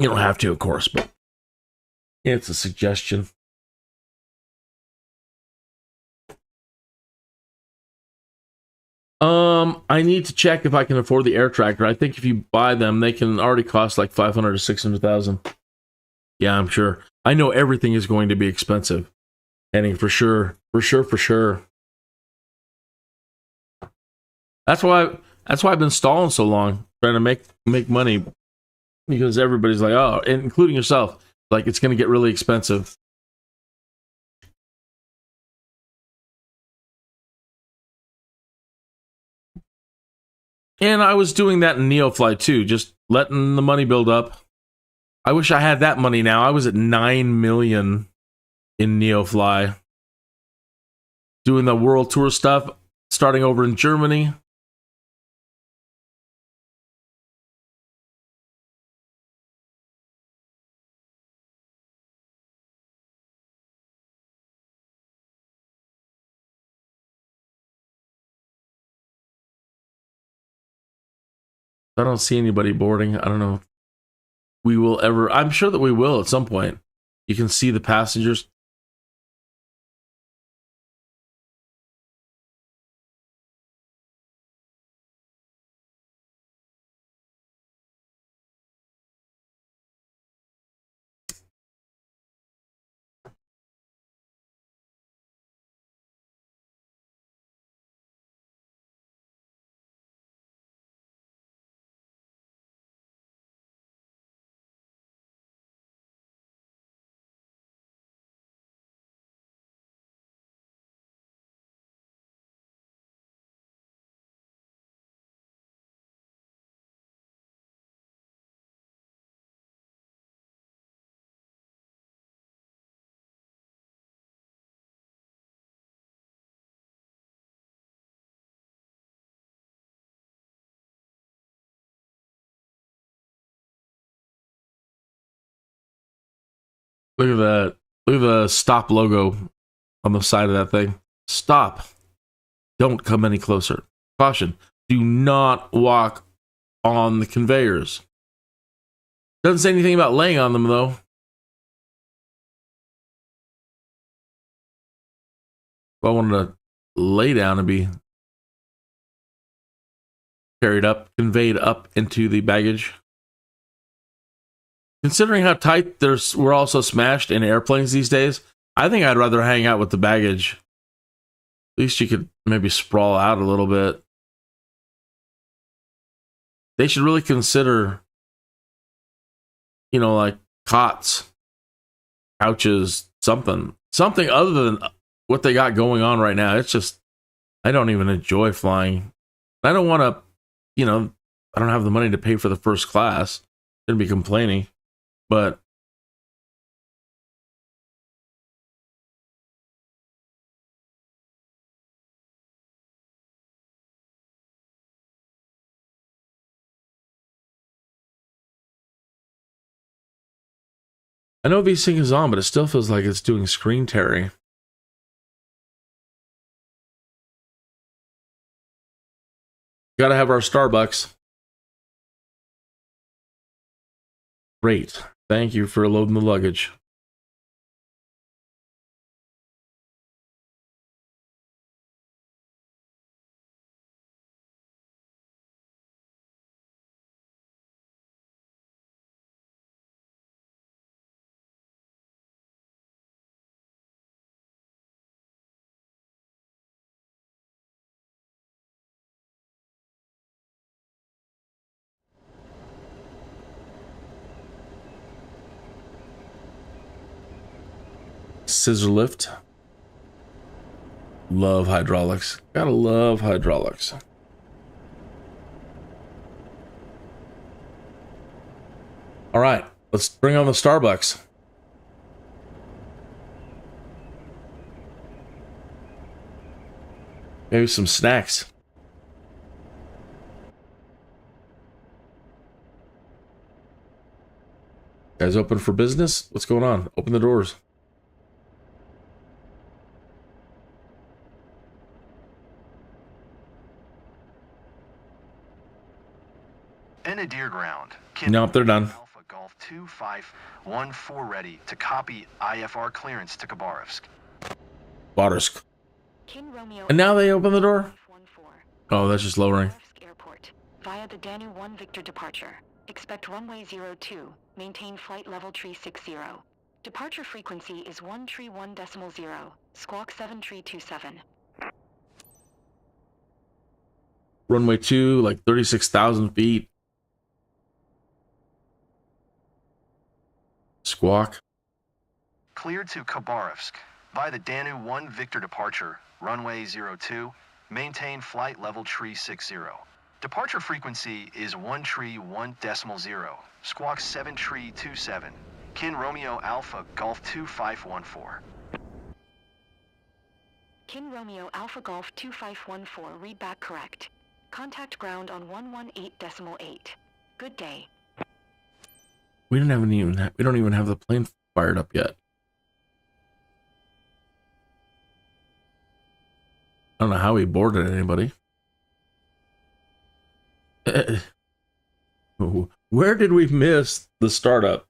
You don't have to, of course, but it's a suggestion. I need to check if I can afford the air tractor. I think if you buy them, they can already cost like 500 to 600,000. Yeah, I'm sure. I know everything is going to be expensive. Henning, for sure. That's why I've been stalling so long, trying to make money, because everybody's like, oh, including yourself, like it's going to get really expensive. And I was doing that in Neofly too, just letting the money build up. I wish I had that money now. I was at 9 million in Neofly. Doing the world tour stuff, starting over in Germany. I don't see anybody boarding. I don't know if we will ever. I'm sure that we will at some point. You can see the passengers. Look at that. Look at the stop logo on the side of that thing. Stop. Don't come any closer. Caution. Do not walk on the conveyors. Doesn't say anything about laying on them, though. If I wanted to lay down and be carried up, conveyed up into the baggage. Considering how tight we're also smashed in airplanes these days, I think I'd rather hang out with the baggage. At least you could maybe sprawl out a little bit. They should really consider, like cots, couches, something other than what they got going on right now. It's just, I don't even enjoy flying. I don't want to, I don't have the money to pay for the first class. Shouldn't be complaining. But I know VSync is on, but it still feels like it's doing screen tearing. Gotta have our Starbucks. Great. Thank you for loading the luggage. Scissor lift. Love hydraulics. Gotta love hydraulics. All right, let's bring on the Starbucks. Maybe some snacks. Guys open for business? What's going on? Open the doors. Deer ground. Nope, they're done. Alpha Golf 2514 ready to copy IFR clearance to Khabarovsk. Badarsk. And now they open the door? Oh, that's just lowering. Airport via the Danu 1 Victor departure. Expect runway 02. Maintain flight level tree 60. Departure frequency is 131.0. Squawk 7327. Runway 2, like 36,000 feet. Squawk. Cleared to Khabarovsk via the Danu 1 Victor departure. Runway 02. Maintain flight level tree 60. Departure frequency is 131.0. Squawk 7327. Kin Romeo Alpha Golf 2514. Kin Romeo Alpha Golf 2514, read back correct. Contact ground on 118.8. Good day. We don't even have the plane fired up yet. I don't know how we boarded anybody. Where did we miss the startup?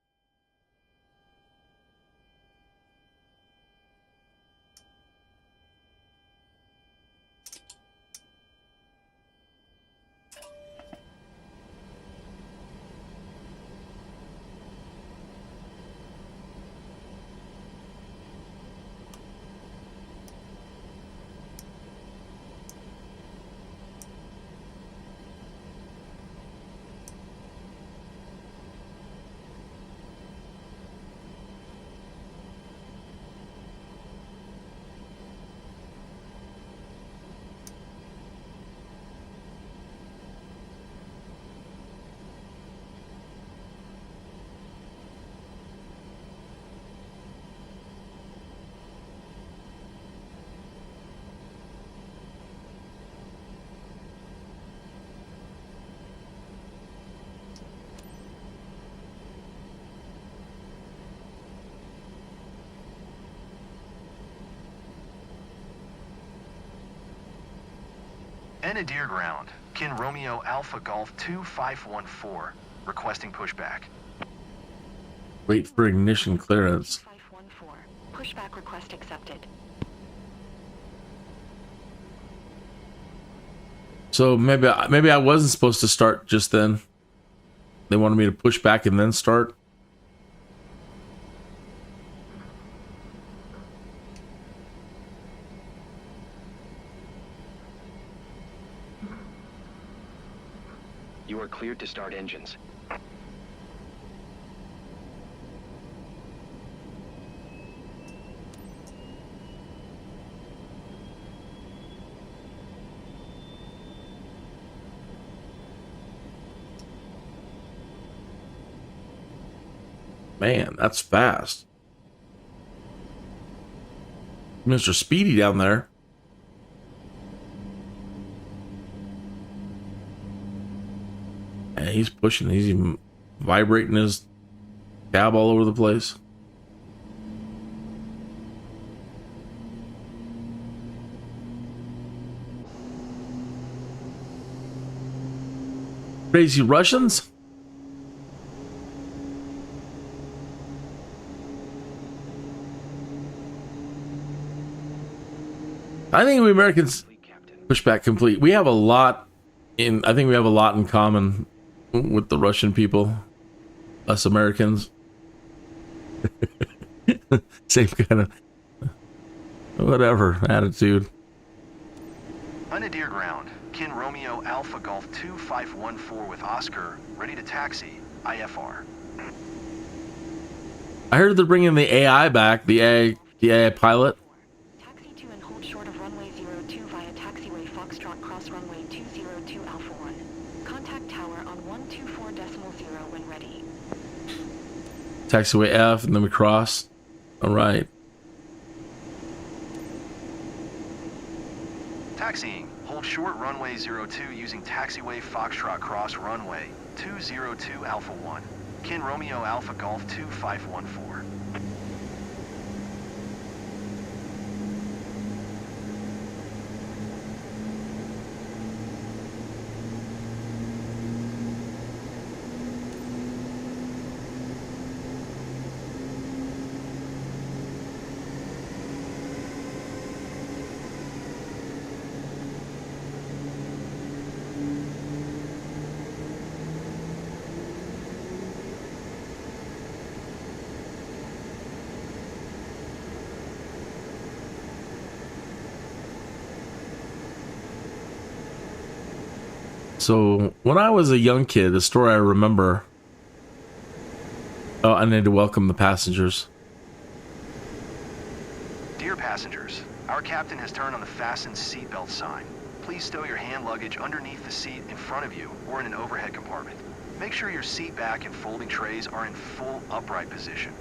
Deer ground. Kin Romeo Alpha Golf 2514. Requesting pushback. Wait for ignition clearance. 2514. Pushback request accepted. So maybe I wasn't supposed to start just then. They wanted me to push back and then start. You are cleared to start engines. Man, that's fast. Mr. Speedy down there. And he's pushing. He's even vibrating his cab all over the place. Crazy Russians? I think we Americans push back complete. We have a lot in, I think we have a lot in common with the Russian people, us Americans. Same kind of whatever attitude. Unadeer ground. Kin Romeo Alpha Golf 2514 with Oscar, ready to taxi, IFR. I heard they're bringing the AI back, the AI pilot. Taxi to and hold short of runway 02 via taxiway Foxtrot cross runway 202 Alpha 1. Contact tower on 124.0 when ready. Taxiway F, and then we cross. All right. Taxiing. Hold short runway 02 using taxiway Foxtrot cross runway 202 Alpha 1. Kin Romeo Alpha Golf 2514. So when I was a young kid, the story I remember. Oh, I need to welcome the passengers. Dear passengers, our captain has turned on the fasten seatbelt sign. Please stow your hand luggage underneath the seat in front of you or in an overhead compartment. Make sure your seat back and folding trays are in full upright position.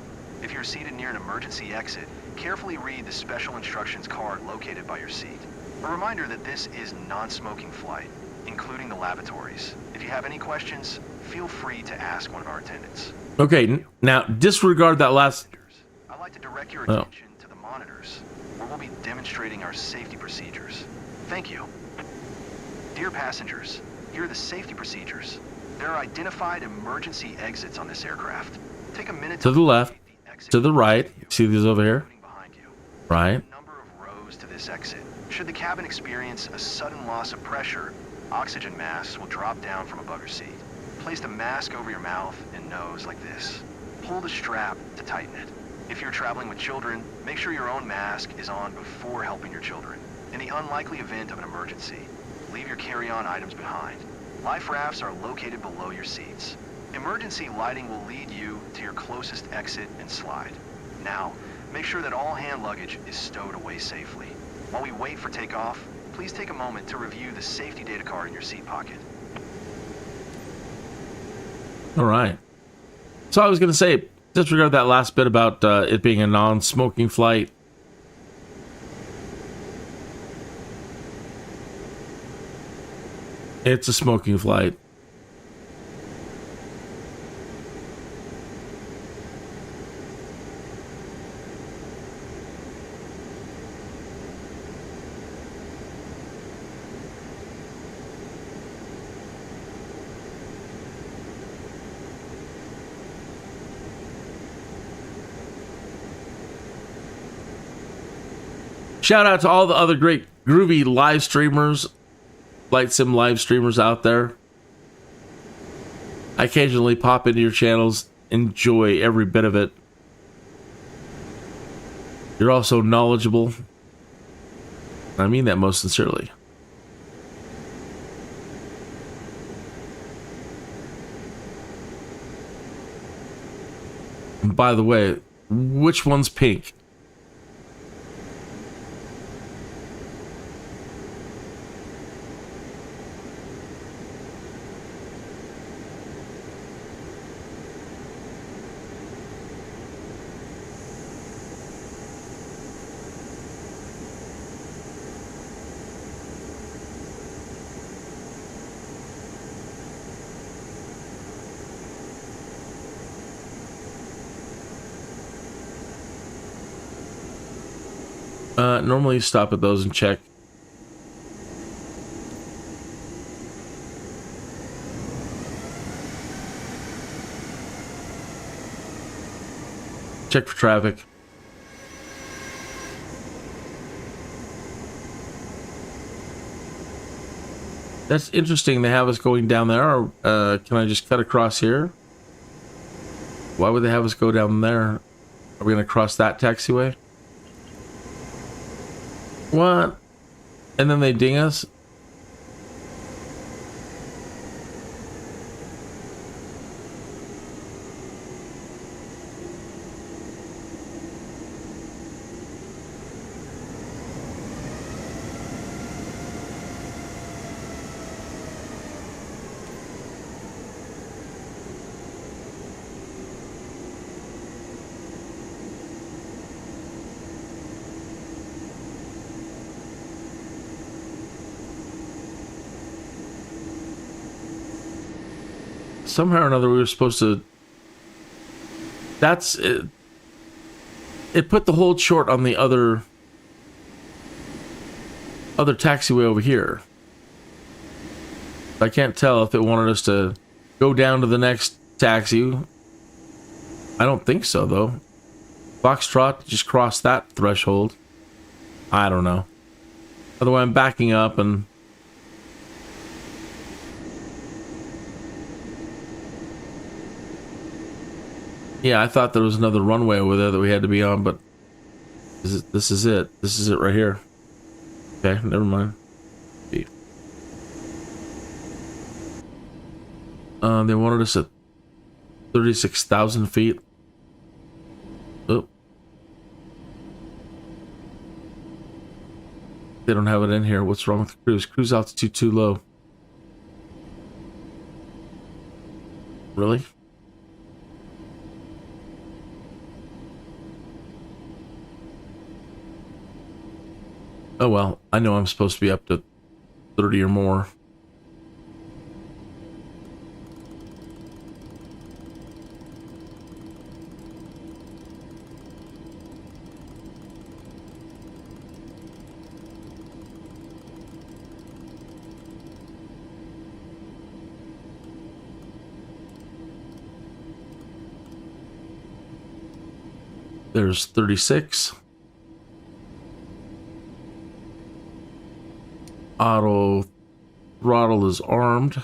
If you're seated near an emergency exit, carefully read the special instructions card located by your seat. A reminder that this is non-smoking flight, including the lavatories. If you have any questions, feel free to ask one of our attendants. Okay, now disregard that last. I'd like to direct your attention to the monitors, where we'll be demonstrating our safety procedures. Thank you. Dear passengers, here are the safety procedures. There are identified emergency exits on this aircraft. Take a minute To the left, to the right. See these over here? Right. Number of rows to this exit. Should the cabin experience a sudden loss of pressure, oxygen masks will drop down from above your seat. Place the mask over your mouth and nose like this. Pull the strap to tighten it. If you're traveling with children, make sure your own mask is on before helping your children. In the unlikely event of an emergency, leave your carry-on items behind. Life rafts are located below your seats. Emergency lighting will lead you to your closest exit and slide. Now, make sure that all hand luggage is stowed away safely. While we wait for takeoff, please take a moment to review the safety data card in your seat pocket. All right. So I was going to say, disregard that last bit about it being a non-smoking flight. It's a smoking flight. Shout out to all the other great groovy live streamers, Flight Sim live streamers out there. I occasionally pop into your channels, enjoy every bit of it. You're also knowledgeable. I mean that most sincerely. And by the way, which one's pink? Normally you stop at those and check. Check for traffic. That's interesting. They have us going down there. Or, can I just cut across here? Why would they have us go down there? Are we going to cross that taxiway? What? And then they ding us? Somehow or another, we were supposed to... That's... It put the hold short on the other taxiway over here. I can't tell if it wanted us to go down to the next taxi. I don't think so, though. Foxtrot just crossed that threshold. I don't know. Otherwise, I'm backing up and... Yeah, I thought there was another runway over there that we had to be on, but this is it. This is it right here. Okay, never mind. They wanted us at 36,000 feet. Oh. They don't have it in here. What's wrong with the cruise? Cruise altitude too low. Really? Oh well, I know I'm supposed to be up to 30 or more. There's 36. Auto throttle is armed.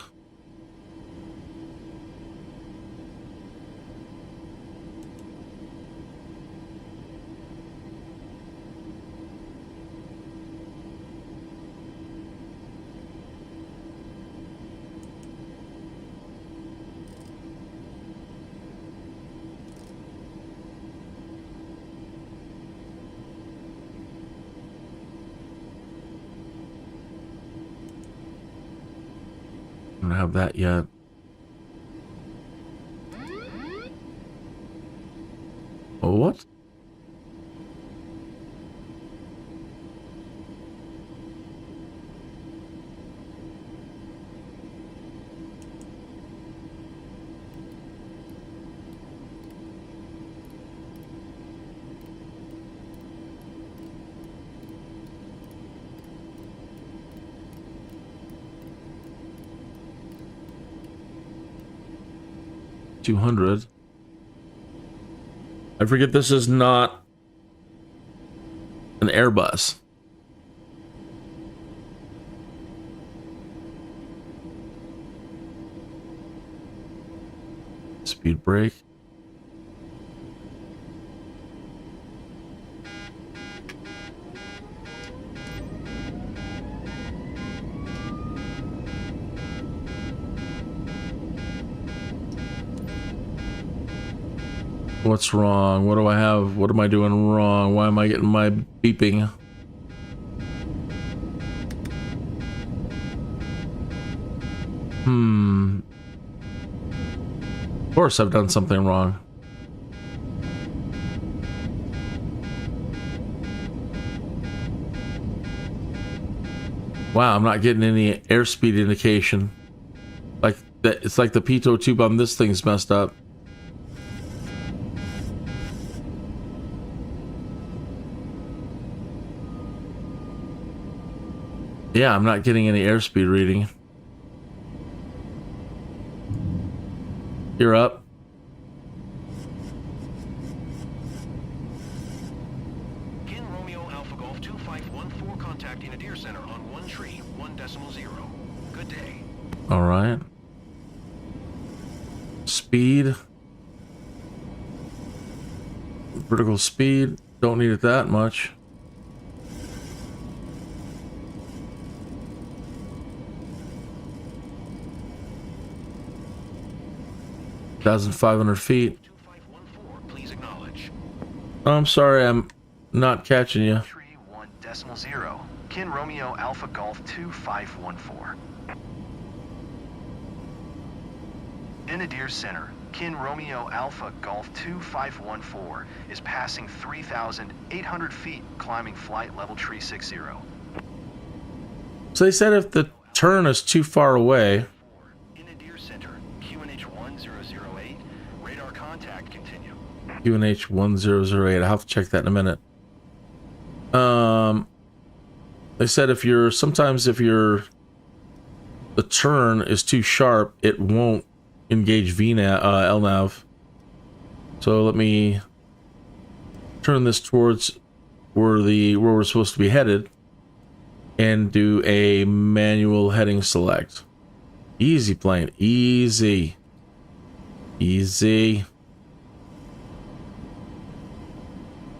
I don't have that yet. Oh, what? $200. I forget this is not an Airbus. Speed brake. What's wrong? What do I have? What am I doing wrong? Why am I getting my beeping? Of course I've done something wrong. Wow, I'm not getting any airspeed indication. Like that, it's like the pitot tube on this thing's messed up. Yeah, I'm not getting any airspeed reading. You're up. 4 contacting a deer center on 1 tree, 1.0. Good day. All right. Speed. Vertical speed. Don't need it that much. $1,500 feet. 2514, please acknowledge. I'm sorry, I'm not catching you. Tree 1.0. Kin Romeo Alpha Golf 2514. In a deer center, Kin Romeo Alpha Golf 2514 is passing 3,800 feet, climbing flight level tree 60. So they said if the turn is too far away. In a deer center, QNH 1008, radar contact continue. QNH 1008. I'll have to check that in a minute. They said if you're the turn is too sharp, it won't engage LNAV. So let me turn this towards where we're supposed to be headed and do a manual heading select. Easy plane, easy.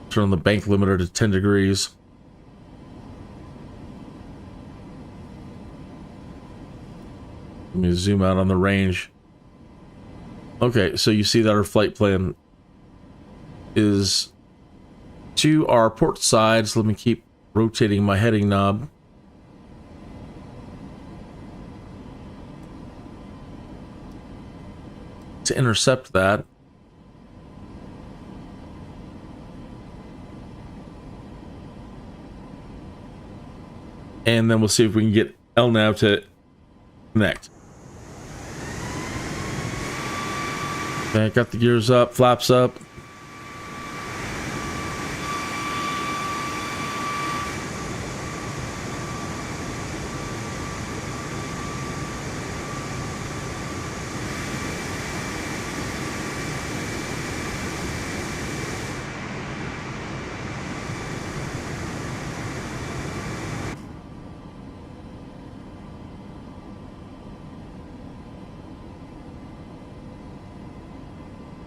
Turn the bank limiter to 10 degrees. Let me zoom out on the range. Okay, so you see that our flight plan is to our port side. So let me keep rotating my heading knob. To intercept that. And then we'll see if we can get LNAV to connect. Okay, got the gears up, flaps up.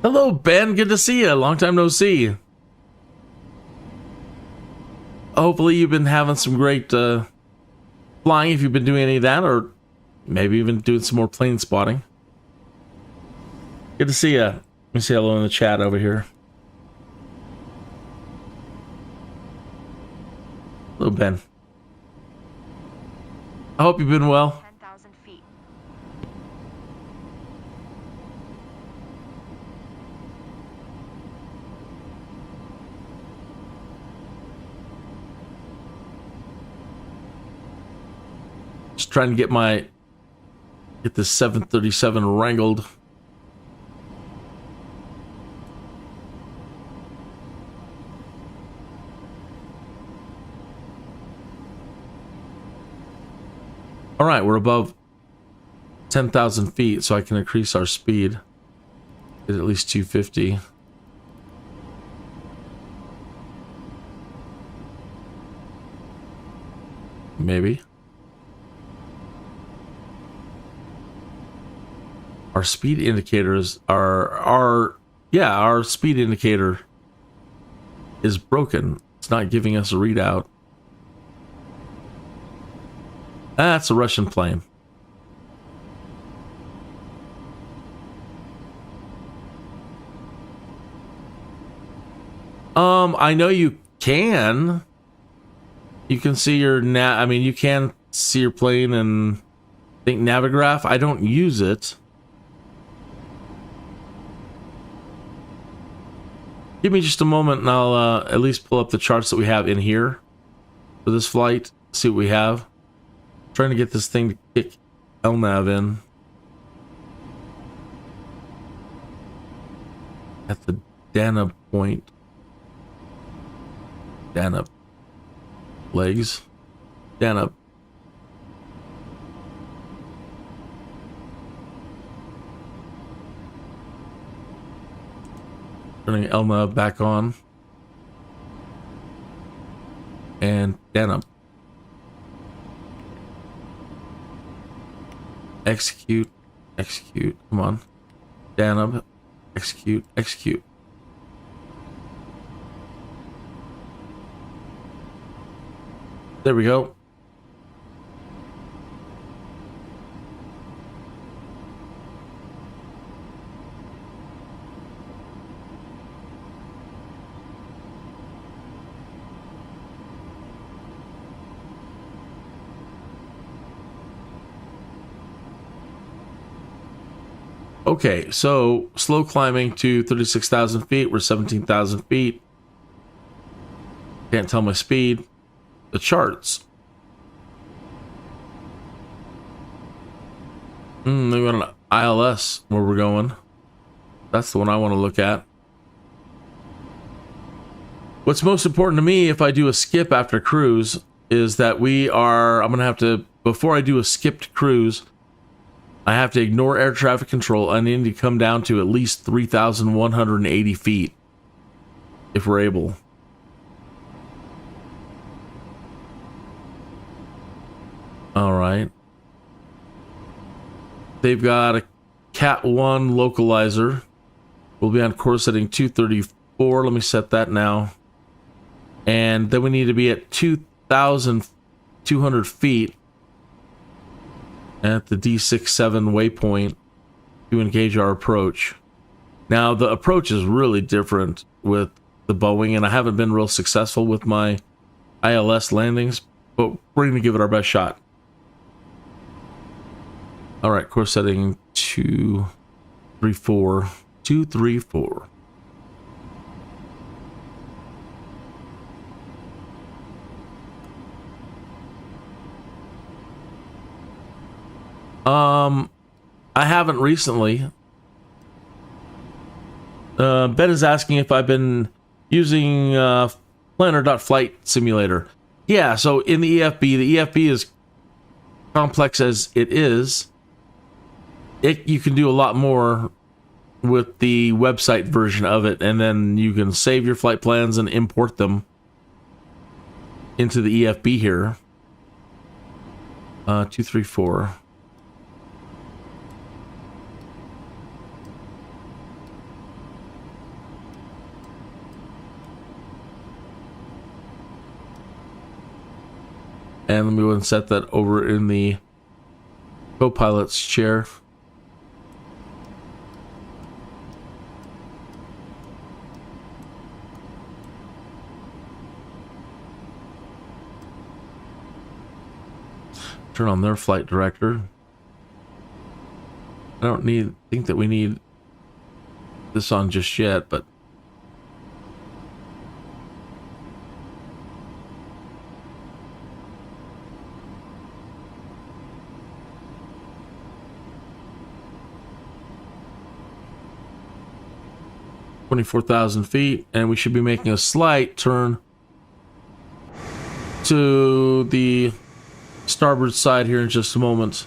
Hello, Ben. Good to see you. Long time no see. Hopefully you've been having some great flying if you've been doing any of that, or maybe even doing some more plane spotting. Good to see you. Let me say hello in the chat over here. Hello, Ben. I hope you've been well. 10,000 feet. Just trying to get this 737 wrangled. All right, we're above 10,000 feet, so I can increase our speed at least 250. Maybe. Our speed indicators our speed indicator is broken. It's not giving us a readout. That's a Russian plane. I know you can. You can see your you can see your plane and think Navigraph. I don't use it. Give me just a moment and I'll at least pull up the charts that we have in here for this flight. See what we have. Trying to get this thing to kick LNAV in. At the Dana point. Dana legs. Dana. Turning LNAV back on. And Dana Execute. Execute. Come on. Danub. Execute. Execute. There we go. Okay, so slow climbing to 36,000 feet. We're 17,000 feet. Can't tell my speed. The charts. They got an ILS where we're going. That's the one I want to look at. What's most important to me if I do a skip after cruise is that I'm going to have to, before I do a skipped cruise, I have to ignore air traffic control. I need to come down to at least 3,180 feet if we're able. All right. They've got a Cat 1 localizer. We'll be on course setting 234. Let me set that now. And then we need to be at 2,200 feet at the D67 waypoint to engage our approach. Now, the approach is really different with the Boeing, and I haven't been real successful with my ILS landings, but we're going to give it our best shot. All right, course setting 234. 234. I haven't recently. Ben is asking if I've been using Planner.Flight Simulator. Yeah, so in the EFB is complex as it is. You can do a lot more with the website version of it, and then you can save your flight plans and import them into the EFB here. 234. And let me go and set that over in the co-pilot's chair. Turn on their flight director. I don't think that we need this on just yet, but $24,000 feet, and we should be making a slight turn to the starboard side here in just a moment.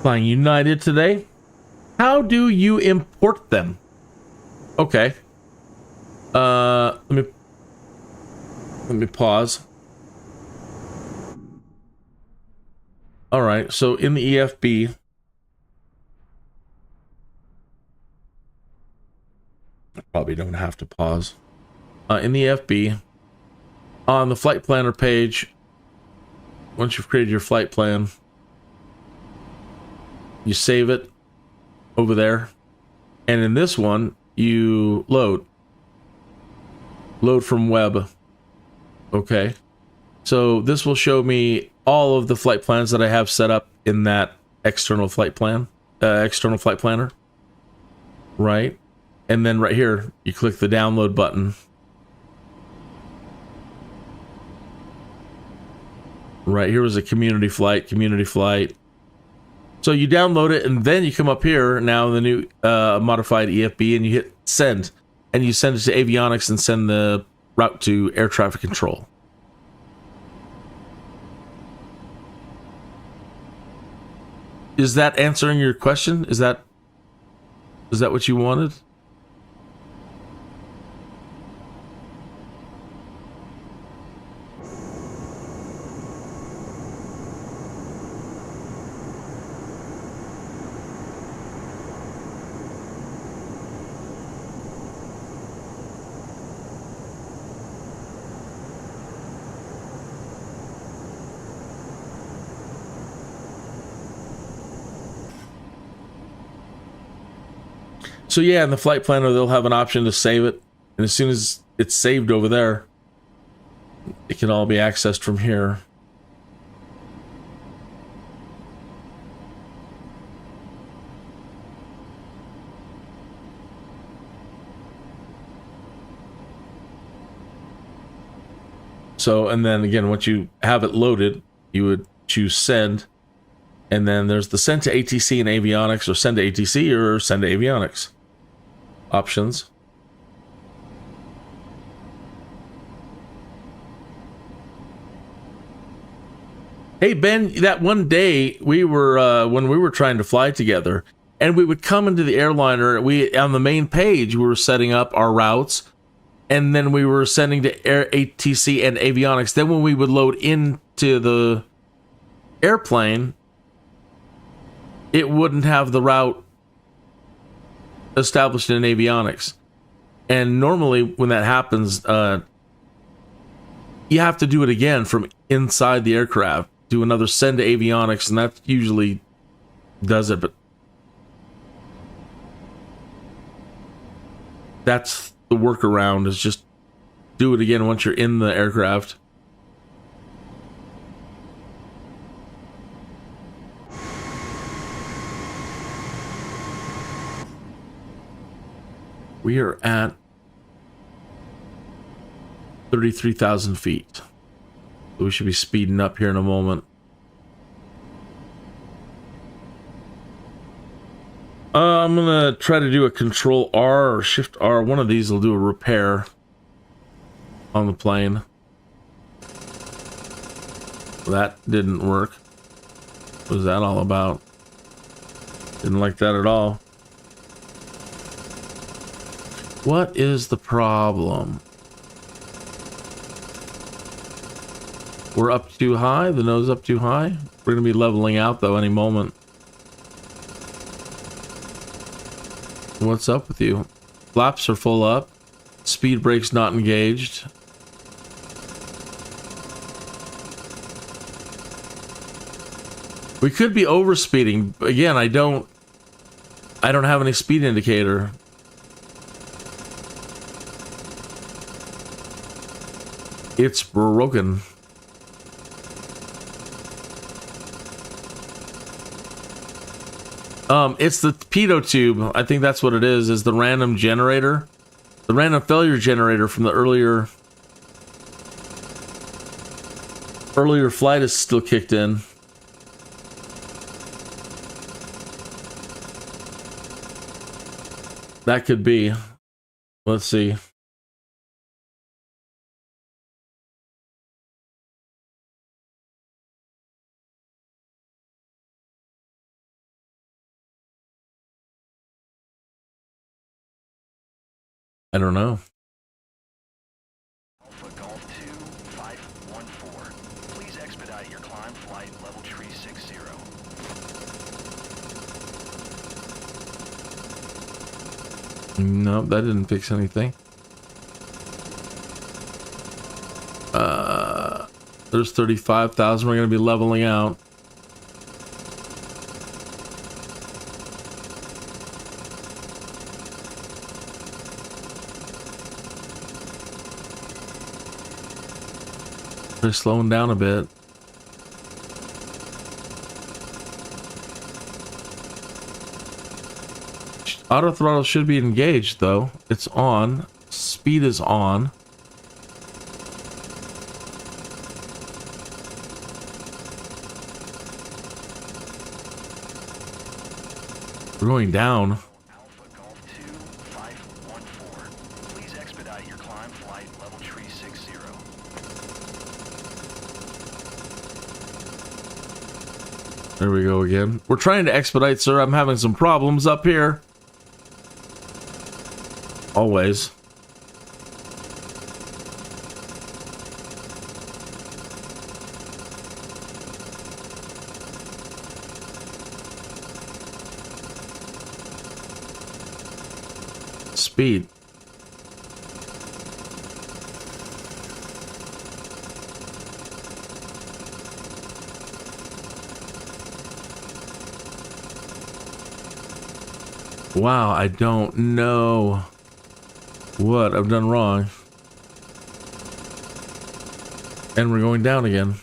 Flying United today. How do you import them? Okay. Let me pause. All right. So in the EFB, I probably don't have to pause. In the EFB, on the flight planner page, once you've created your flight plan, you save it over there, and in this one you load from web. Okay, so this will show me all of the flight plans that I have set up in that external flight planner, right? And then right here you click the download button. Right here was a community flight. So you download it, and then you come up here now in the new modified EFB, and you hit send, and you send it to avionics and send the route to air traffic control. Is that answering your question? Is that what you wanted? So yeah, in the flight planner, they'll have an option to save it. And as soon as it's saved over there, it can all be accessed from here. So, and then again, once you have it loaded, you would choose send. And then there's the send to ATC and avionics, or send to ATC or send to avionics options. Hey Ben, that one day we were when we were trying to fly together, and we would come into the airliner, we on the main page we were setting up our routes, and then we were sending to air ATC and avionics. Then when we would load into the airplane, it wouldn't have the route established in avionics. And normally when that happens, you have to do it again from inside the aircraft, do another send to avionics, and that usually does it. But that's the workaround, is just do it again once you're in the aircraft. We are at 33,000 feet. We should be speeding up here in a moment. I'm gonna try to do a Control R or Shift R. One of these will do a repair on the plane. That didn't work. What was that all about? Didn't like that at all. What is the problem? We're up too high? The nose up too high? We're going to be leveling out, though, any moment. What's up with you? Flaps are full up. Speed brake's not engaged. We could be overspeeding. Again, I don't have any speed indicator. It's broken. It's the pitot tube. I think that's what it is the random generator. The random failure generator from the earlier flight is still kicked in. That could be. Let's see. I don't know. Alpha Golf 2514. Please expedite your climb flight level tree 60. Nope, that didn't fix anything. There's 35,000. We're going to be leveling out. They're slowing down a bit. Auto throttle should be engaged, though. It's on. Speed is on. We're going down. Alpha Golf 2514. Please expedite your climb flight level tree 60. There we go again. We're trying to expedite, sir. I'm having some problems up here. Always. Speed. Wow, I don't know what I've done wrong. And we're going down again.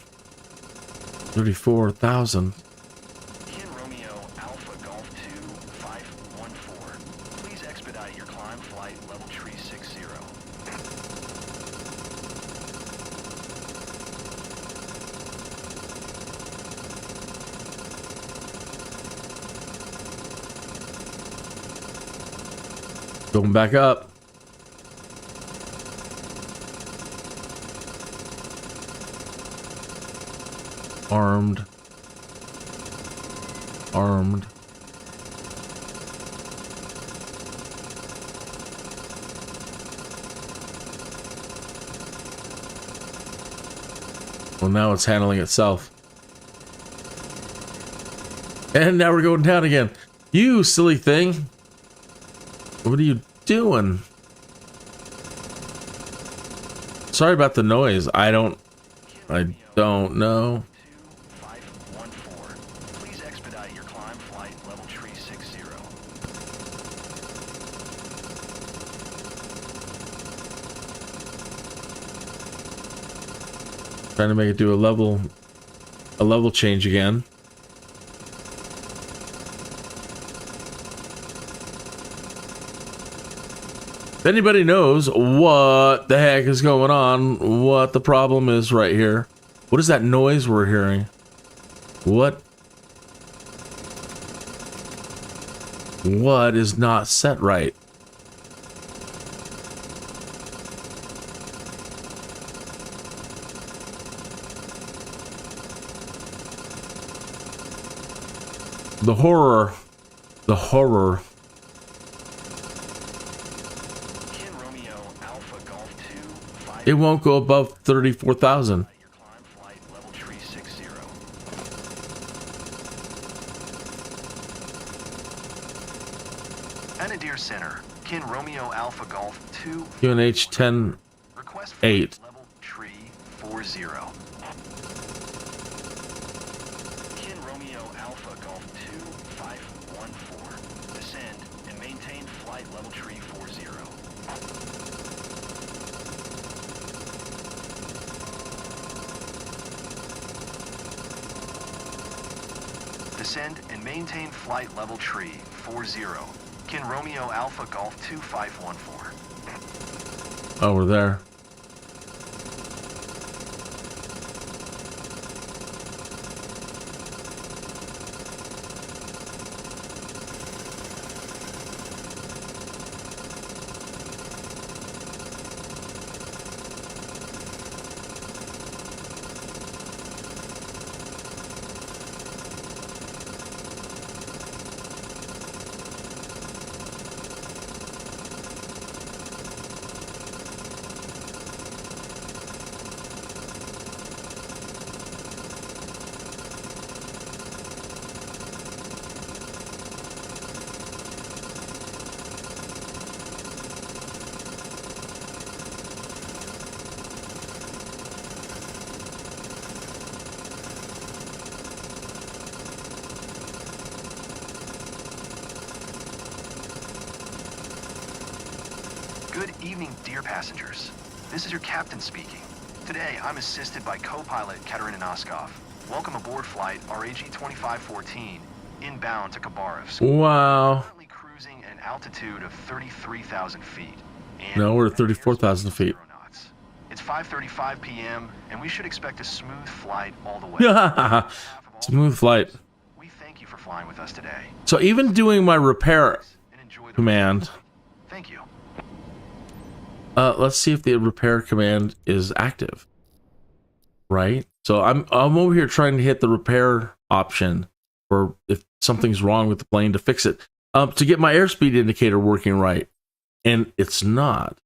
34,000. Kin Romeo Alpha Golf 2514. Please expedite your climb flight level tree 60. Going back up. Armed. Armed. Well, now it's handling itself. And now we're going down again. You silly thing. What are you doing? Sorry about the noise. I don't know. 2514. Please expedite your climb flight level tree 60. Trying to make it do a level change again. If anybody knows what the heck is going on, what the problem is right here. What is that noise we're hearing? What is not set right? The horror. The horror. Kin Romeo Alpha Golf 25. It won't go above 34,000. Your climb flight level tree 60. Anadir Center. Kin Romeo Alpha Golf 2. UNH 10. Request 8. flight level tree 40. Kin Romeo Alpha Golf 2514. Descend and maintain flight level tree 40. Descend and maintain flight level tree 40. Kin Romeo Alpha Golf 2514. Oh, we're there. Good evening, dear passengers. This is your captain speaking. Today, I'm assisted by co-pilot Katerina Noskov. Welcome aboard flight RAG 2514, inbound to Khabarovsk. Wow. Currently cruising at an altitude of 33,000 feet. And No, we're at 34,000 feet. knots. It's 5:35 p.m., and we should expect a smooth flight all the way. Smooth flight. We thank you for for flying with us today. So even doing my repair And enjoy the command, Thank you. let's see if the repair command is active. Right? So I'm over here trying to hit the repair option for if something's wrong with the plane to fix it. To get my airspeed indicator working right. And it's not.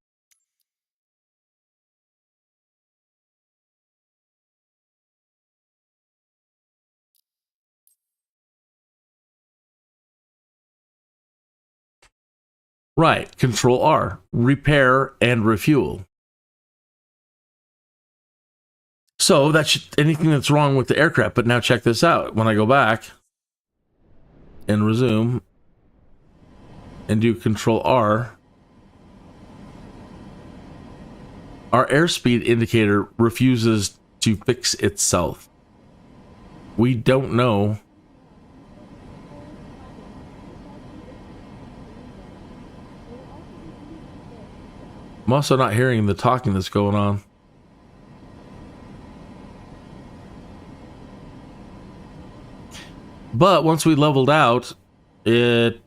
Right, Control R, repair and refuel. So that's anything that's wrong with the aircraft. But now check this out. When I go back and resume and do Control R, our airspeed indicator refuses to fix itself. We don't know. I'm also not hearing the talking that's going on. But once we leveled out, it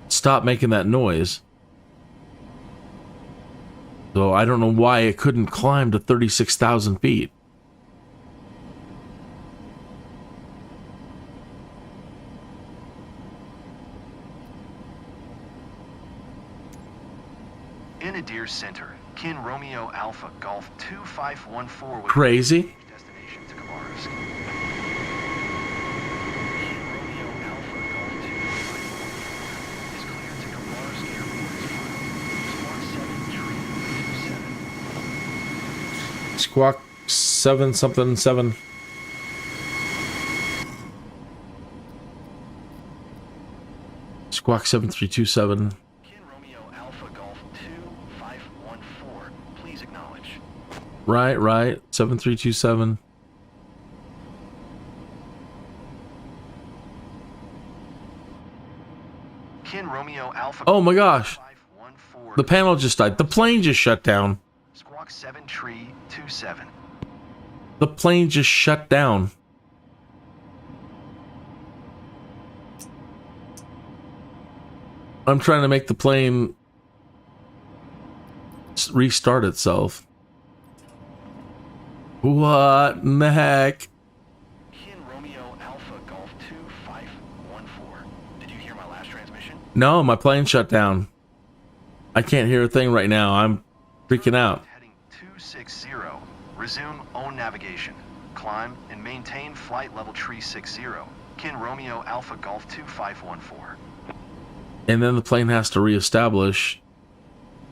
stopped making that noise. So I don't know why it couldn't climb to 36,000 feet. In Adair Center, Kin Romeo Alpha Golf 2514 with Crazy. destination to Khabarovsk. Romeo Alpha Golf 2514 is cleared to Khabarovsk Airport. Squawk 7 something 7. Squawk 7327. Kin Romeo Alpha Golf 2514, please acknowledge. Right. 7327. Kin Romeo Alpha. Oh my gosh. 514. The panel just died. The plane just shut down. Squawk 7 Tree 27. The plane just shut down. I'm trying to make the plane restart itself. What in the heck? Kin Romeo Alpha Golf 2514. Did you hear my last transmission? No, my plane shut down. I can't hear a thing right now. I'm freaking out. Heading 260. Resume own navigation. Climb and maintain flight level tree 60. Kin Romeo Alpha Golf 2514. And then the plane has to reestablish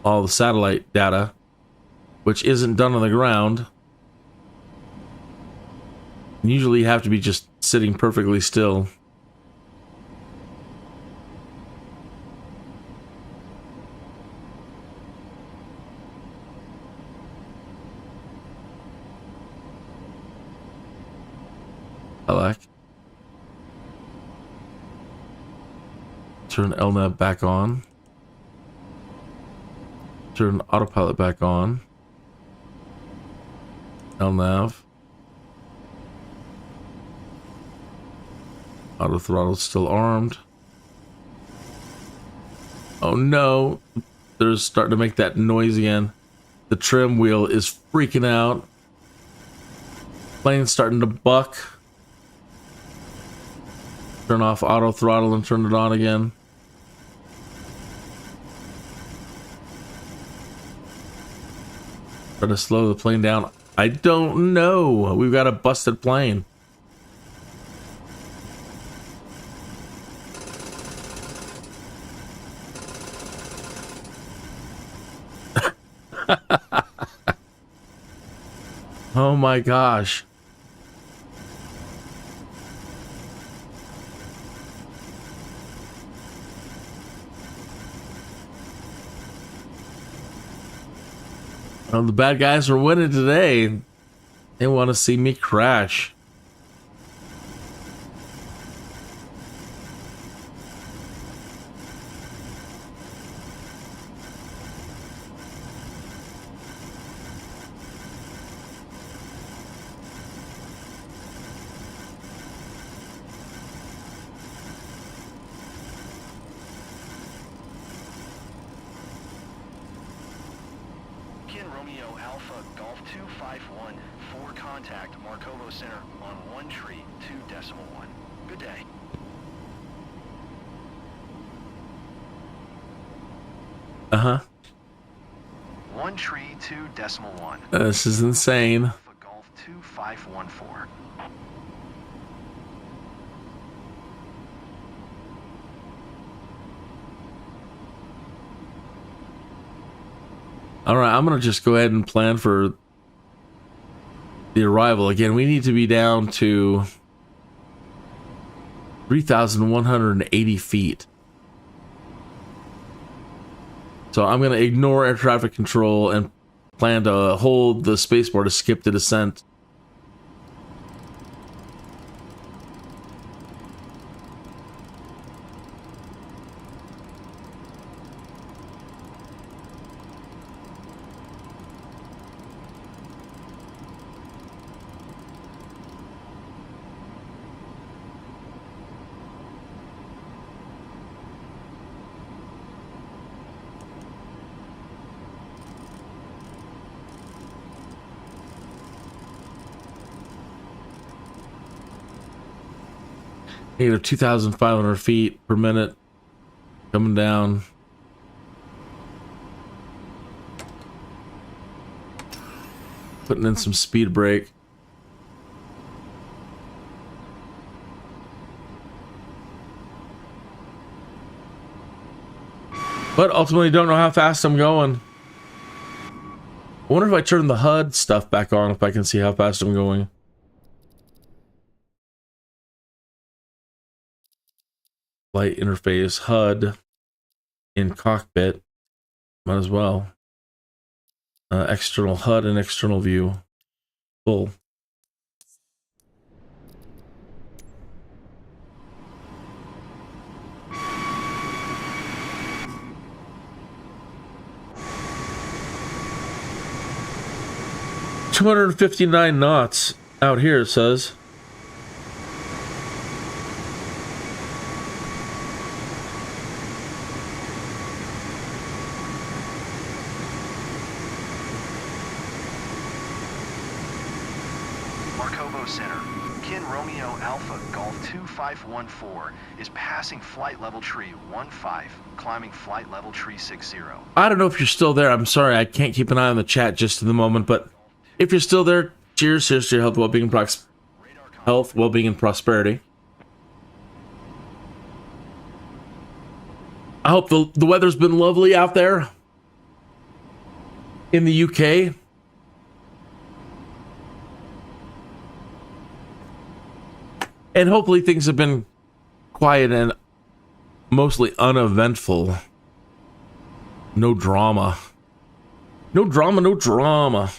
all the satellite data, which isn't done on the ground. Usually you have to be just sitting perfectly still. I like. Turn LNAV back on. Turn autopilot back on. LNAV. Auto throttle still armed. Oh no. They're starting to make that noise again. The trim wheel is freaking out. Plane's starting to buck. Turn off auto throttle and turn it on again. Try to slow the plane down. I don't know. We've got a busted plane. Oh my gosh. Well, the bad guys are winning today. They want to see me crash. Romeo Alpha Golf 251 for contact Markovo Center on 1 tree 2.1. Good day. Uh-huh. 1 tree 2.1. This is insane. Alpha Golf 2514. All right, I'm going to just go ahead and plan for the arrival. Again, we need to be down to 3,180 feet. So I'm going to ignore air traffic control and plan to hold the spacebar to skip the descent. Either 2,500 feet per minute coming down. Putting in some speed brake. But ultimately don't know how fast I'm going. I wonder if I turn the HUD stuff back on, if I can see how fast I'm going. Light interface, HUD, in cockpit, might as well. External HUD and external view, full. $259 knots out here, it says. Golf 25114 is passing flight level tree 15, climbing flight level tree 60. I don't know if you're still there. I'm sorry, I can't keep an eye on the chat just at the moment, but if you're still there, cheers to your health, well-being, and prosperity. I hope the weather's been lovely out there in the UK. And hopefully things have been quiet and mostly uneventful. No drama. No drama, no drama.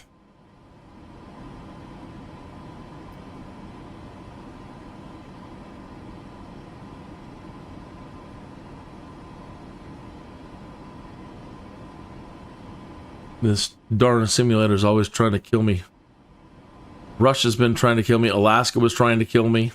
This darn simulator is always trying to kill me. Russia's been trying to kill me. Alaska was trying to kill me.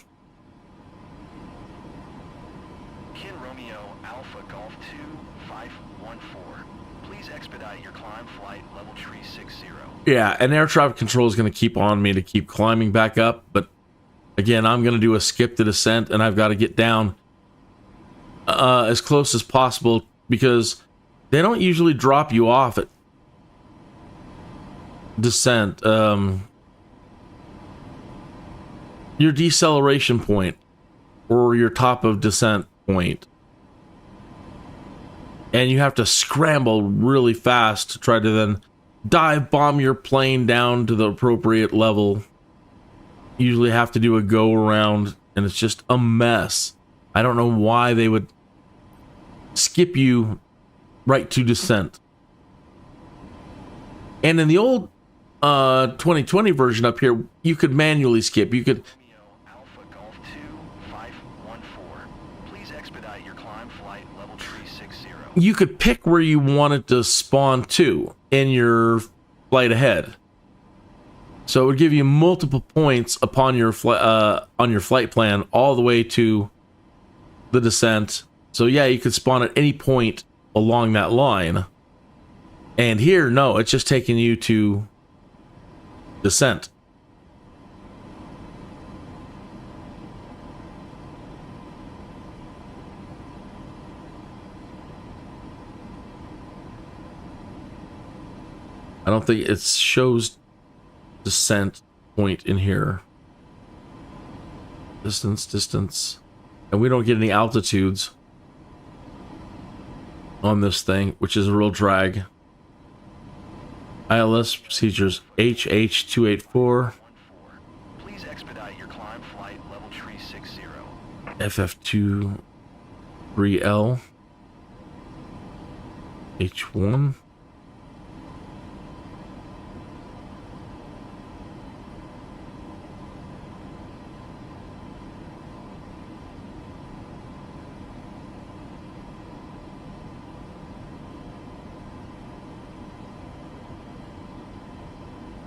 Romeo Alpha Golf 2514. Please expedite your climb flight level tree 60. Yeah, and air traffic control is going to keep on me to keep climbing back up, but again, I'm going to do a skip to descent, and I've got to get down as close as possible because they don't usually drop you off at descent. Your deceleration point or your top of descent point. And you have to scramble really fast to try to then dive bomb your plane down to the appropriate level. You usually have to do a go around, and it's just a mess. I don't know why they would skip you right to descent. And in the old 2020 version up here, you could manually skip. You could Alpha Golf 2514. Please expedite your climb flight level tree 60. You could pick where you wanted to spawn to in your flight ahead. So it would give you multiple points upon your on your flight plan all the way to the descent. So yeah, you could spawn at any point along that line. And here, no, it's just taking you to descent. I don't think it shows descent point in here. Distance. And we don't get any altitudes on this thing, which is a real drag. ILS procedures HH284. Please expedite your climb flight level tree 60. FF23L. H1.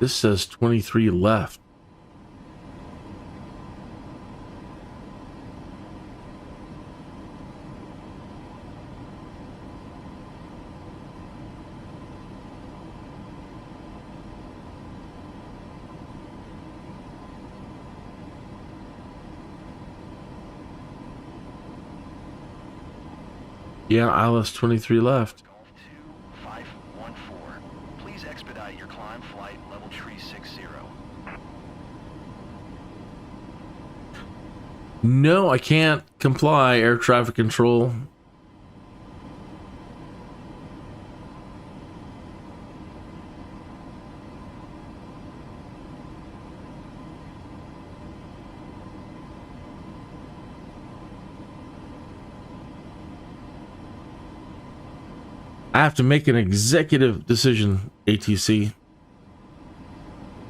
This says 23 left. Yeah, ILS 23 left. Golf 2514. Please expedite your climb flight level tree 60. No, I can't comply, air traffic control. I have to make an executive decision, ATC.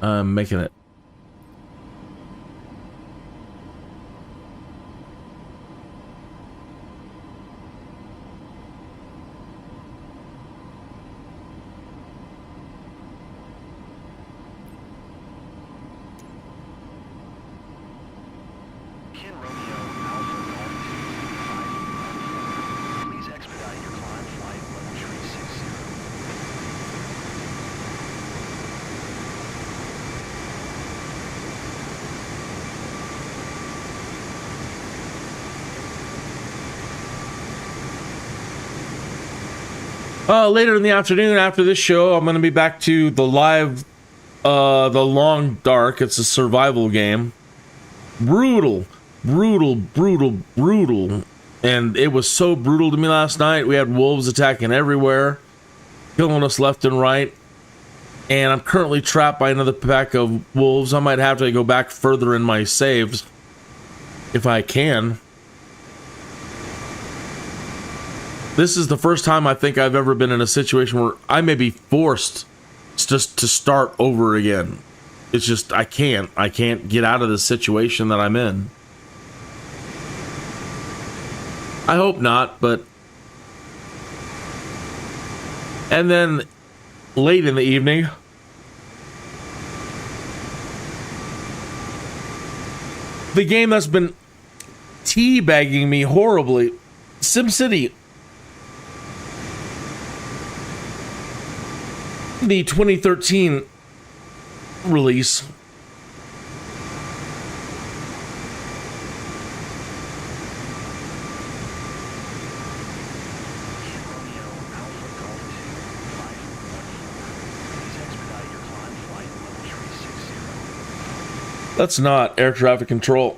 I'm making it. Kin Romeo Alpha Golf 2514. Please expedite your climb flight level tree 60. Later in the afternoon after this show, I'm going to be back to the live, The Long Dark. It's a survival game. Brutal. And it was so brutal to me last night. We had wolves attacking everywhere, killing us left and right. And I'm currently trapped by another pack of wolves. I might have to go back further in my saves if I can. This is the first time I think I've ever been in a situation where I may be forced just to start over again. It's just, I can't get out of the situation that I'm in. I hope not, but... And then, late in the evening... the game that's been teabagging me horribly, SimCity. The 2013 release. That's not air traffic control.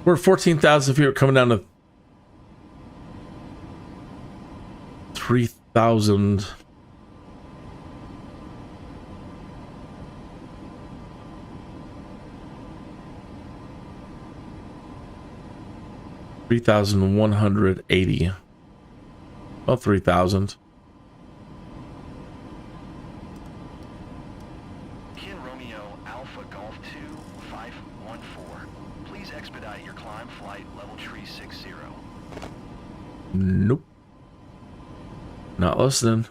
We're 14,000 feet, coming down to 3,000. $3,180. Well, 3,000. Kin Romeo Alpha Golf 2514. Please expedite your climb flight level tree 60. Nope. Not listening.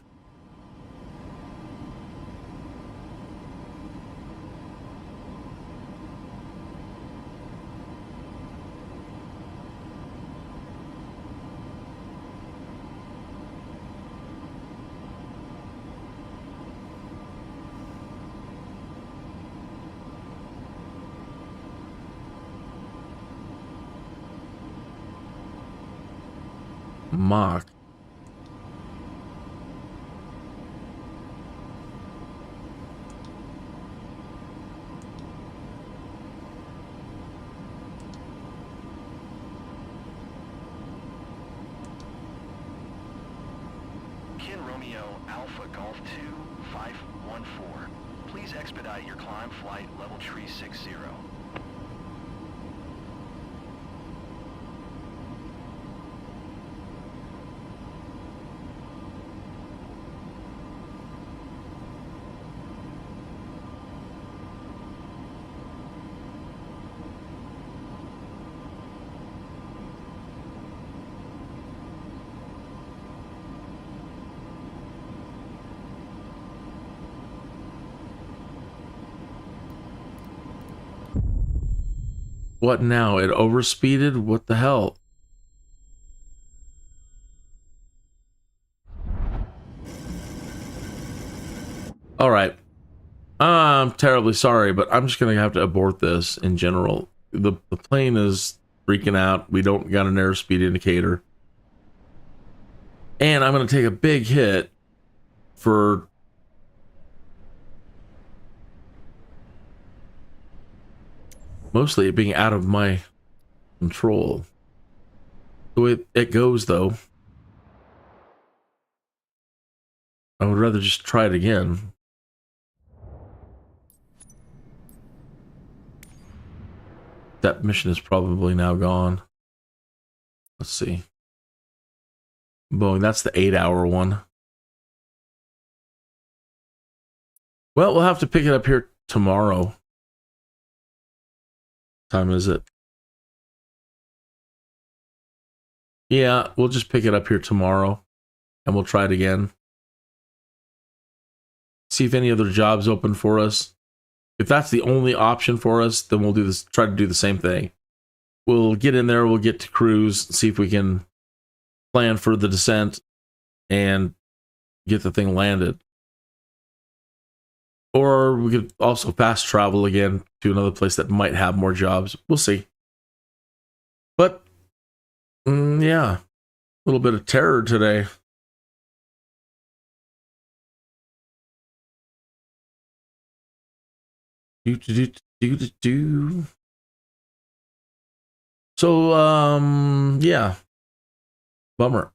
Mock. Romeo Alpha Golf 2514. Please expedite your climb flight level tree 60. What now? It overspeeded? What the hell? All right. I'm terribly sorry, but I'm just going to have to abort this in general. The plane is freaking out. We don't got an airspeed indicator. And I'm going to take a big hit for mostly it being out of my control. The way it goes, though, I would rather just try it again. That mission is probably now gone. Let's see. Boeing, that's the 8-hour one. Well, we'll have to pick it up here tomorrow. Time is it? Yeah, we'll just pick it up here tomorrow and we'll try it again. See if any other jobs open for us. If that's the only option for us, then we'll do this, try to do the same thing. We'll get in there, we'll get to cruise, see if we can plan for the descent and get the thing landed. Or we could also fast travel again to another place that might have more jobs. We'll see. But, yeah, a little bit of terror today. So, yeah. Bummer.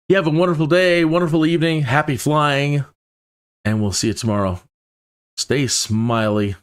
You have a wonderful day, wonderful evening, happy flying, and we'll see you tomorrow. Stay smiley.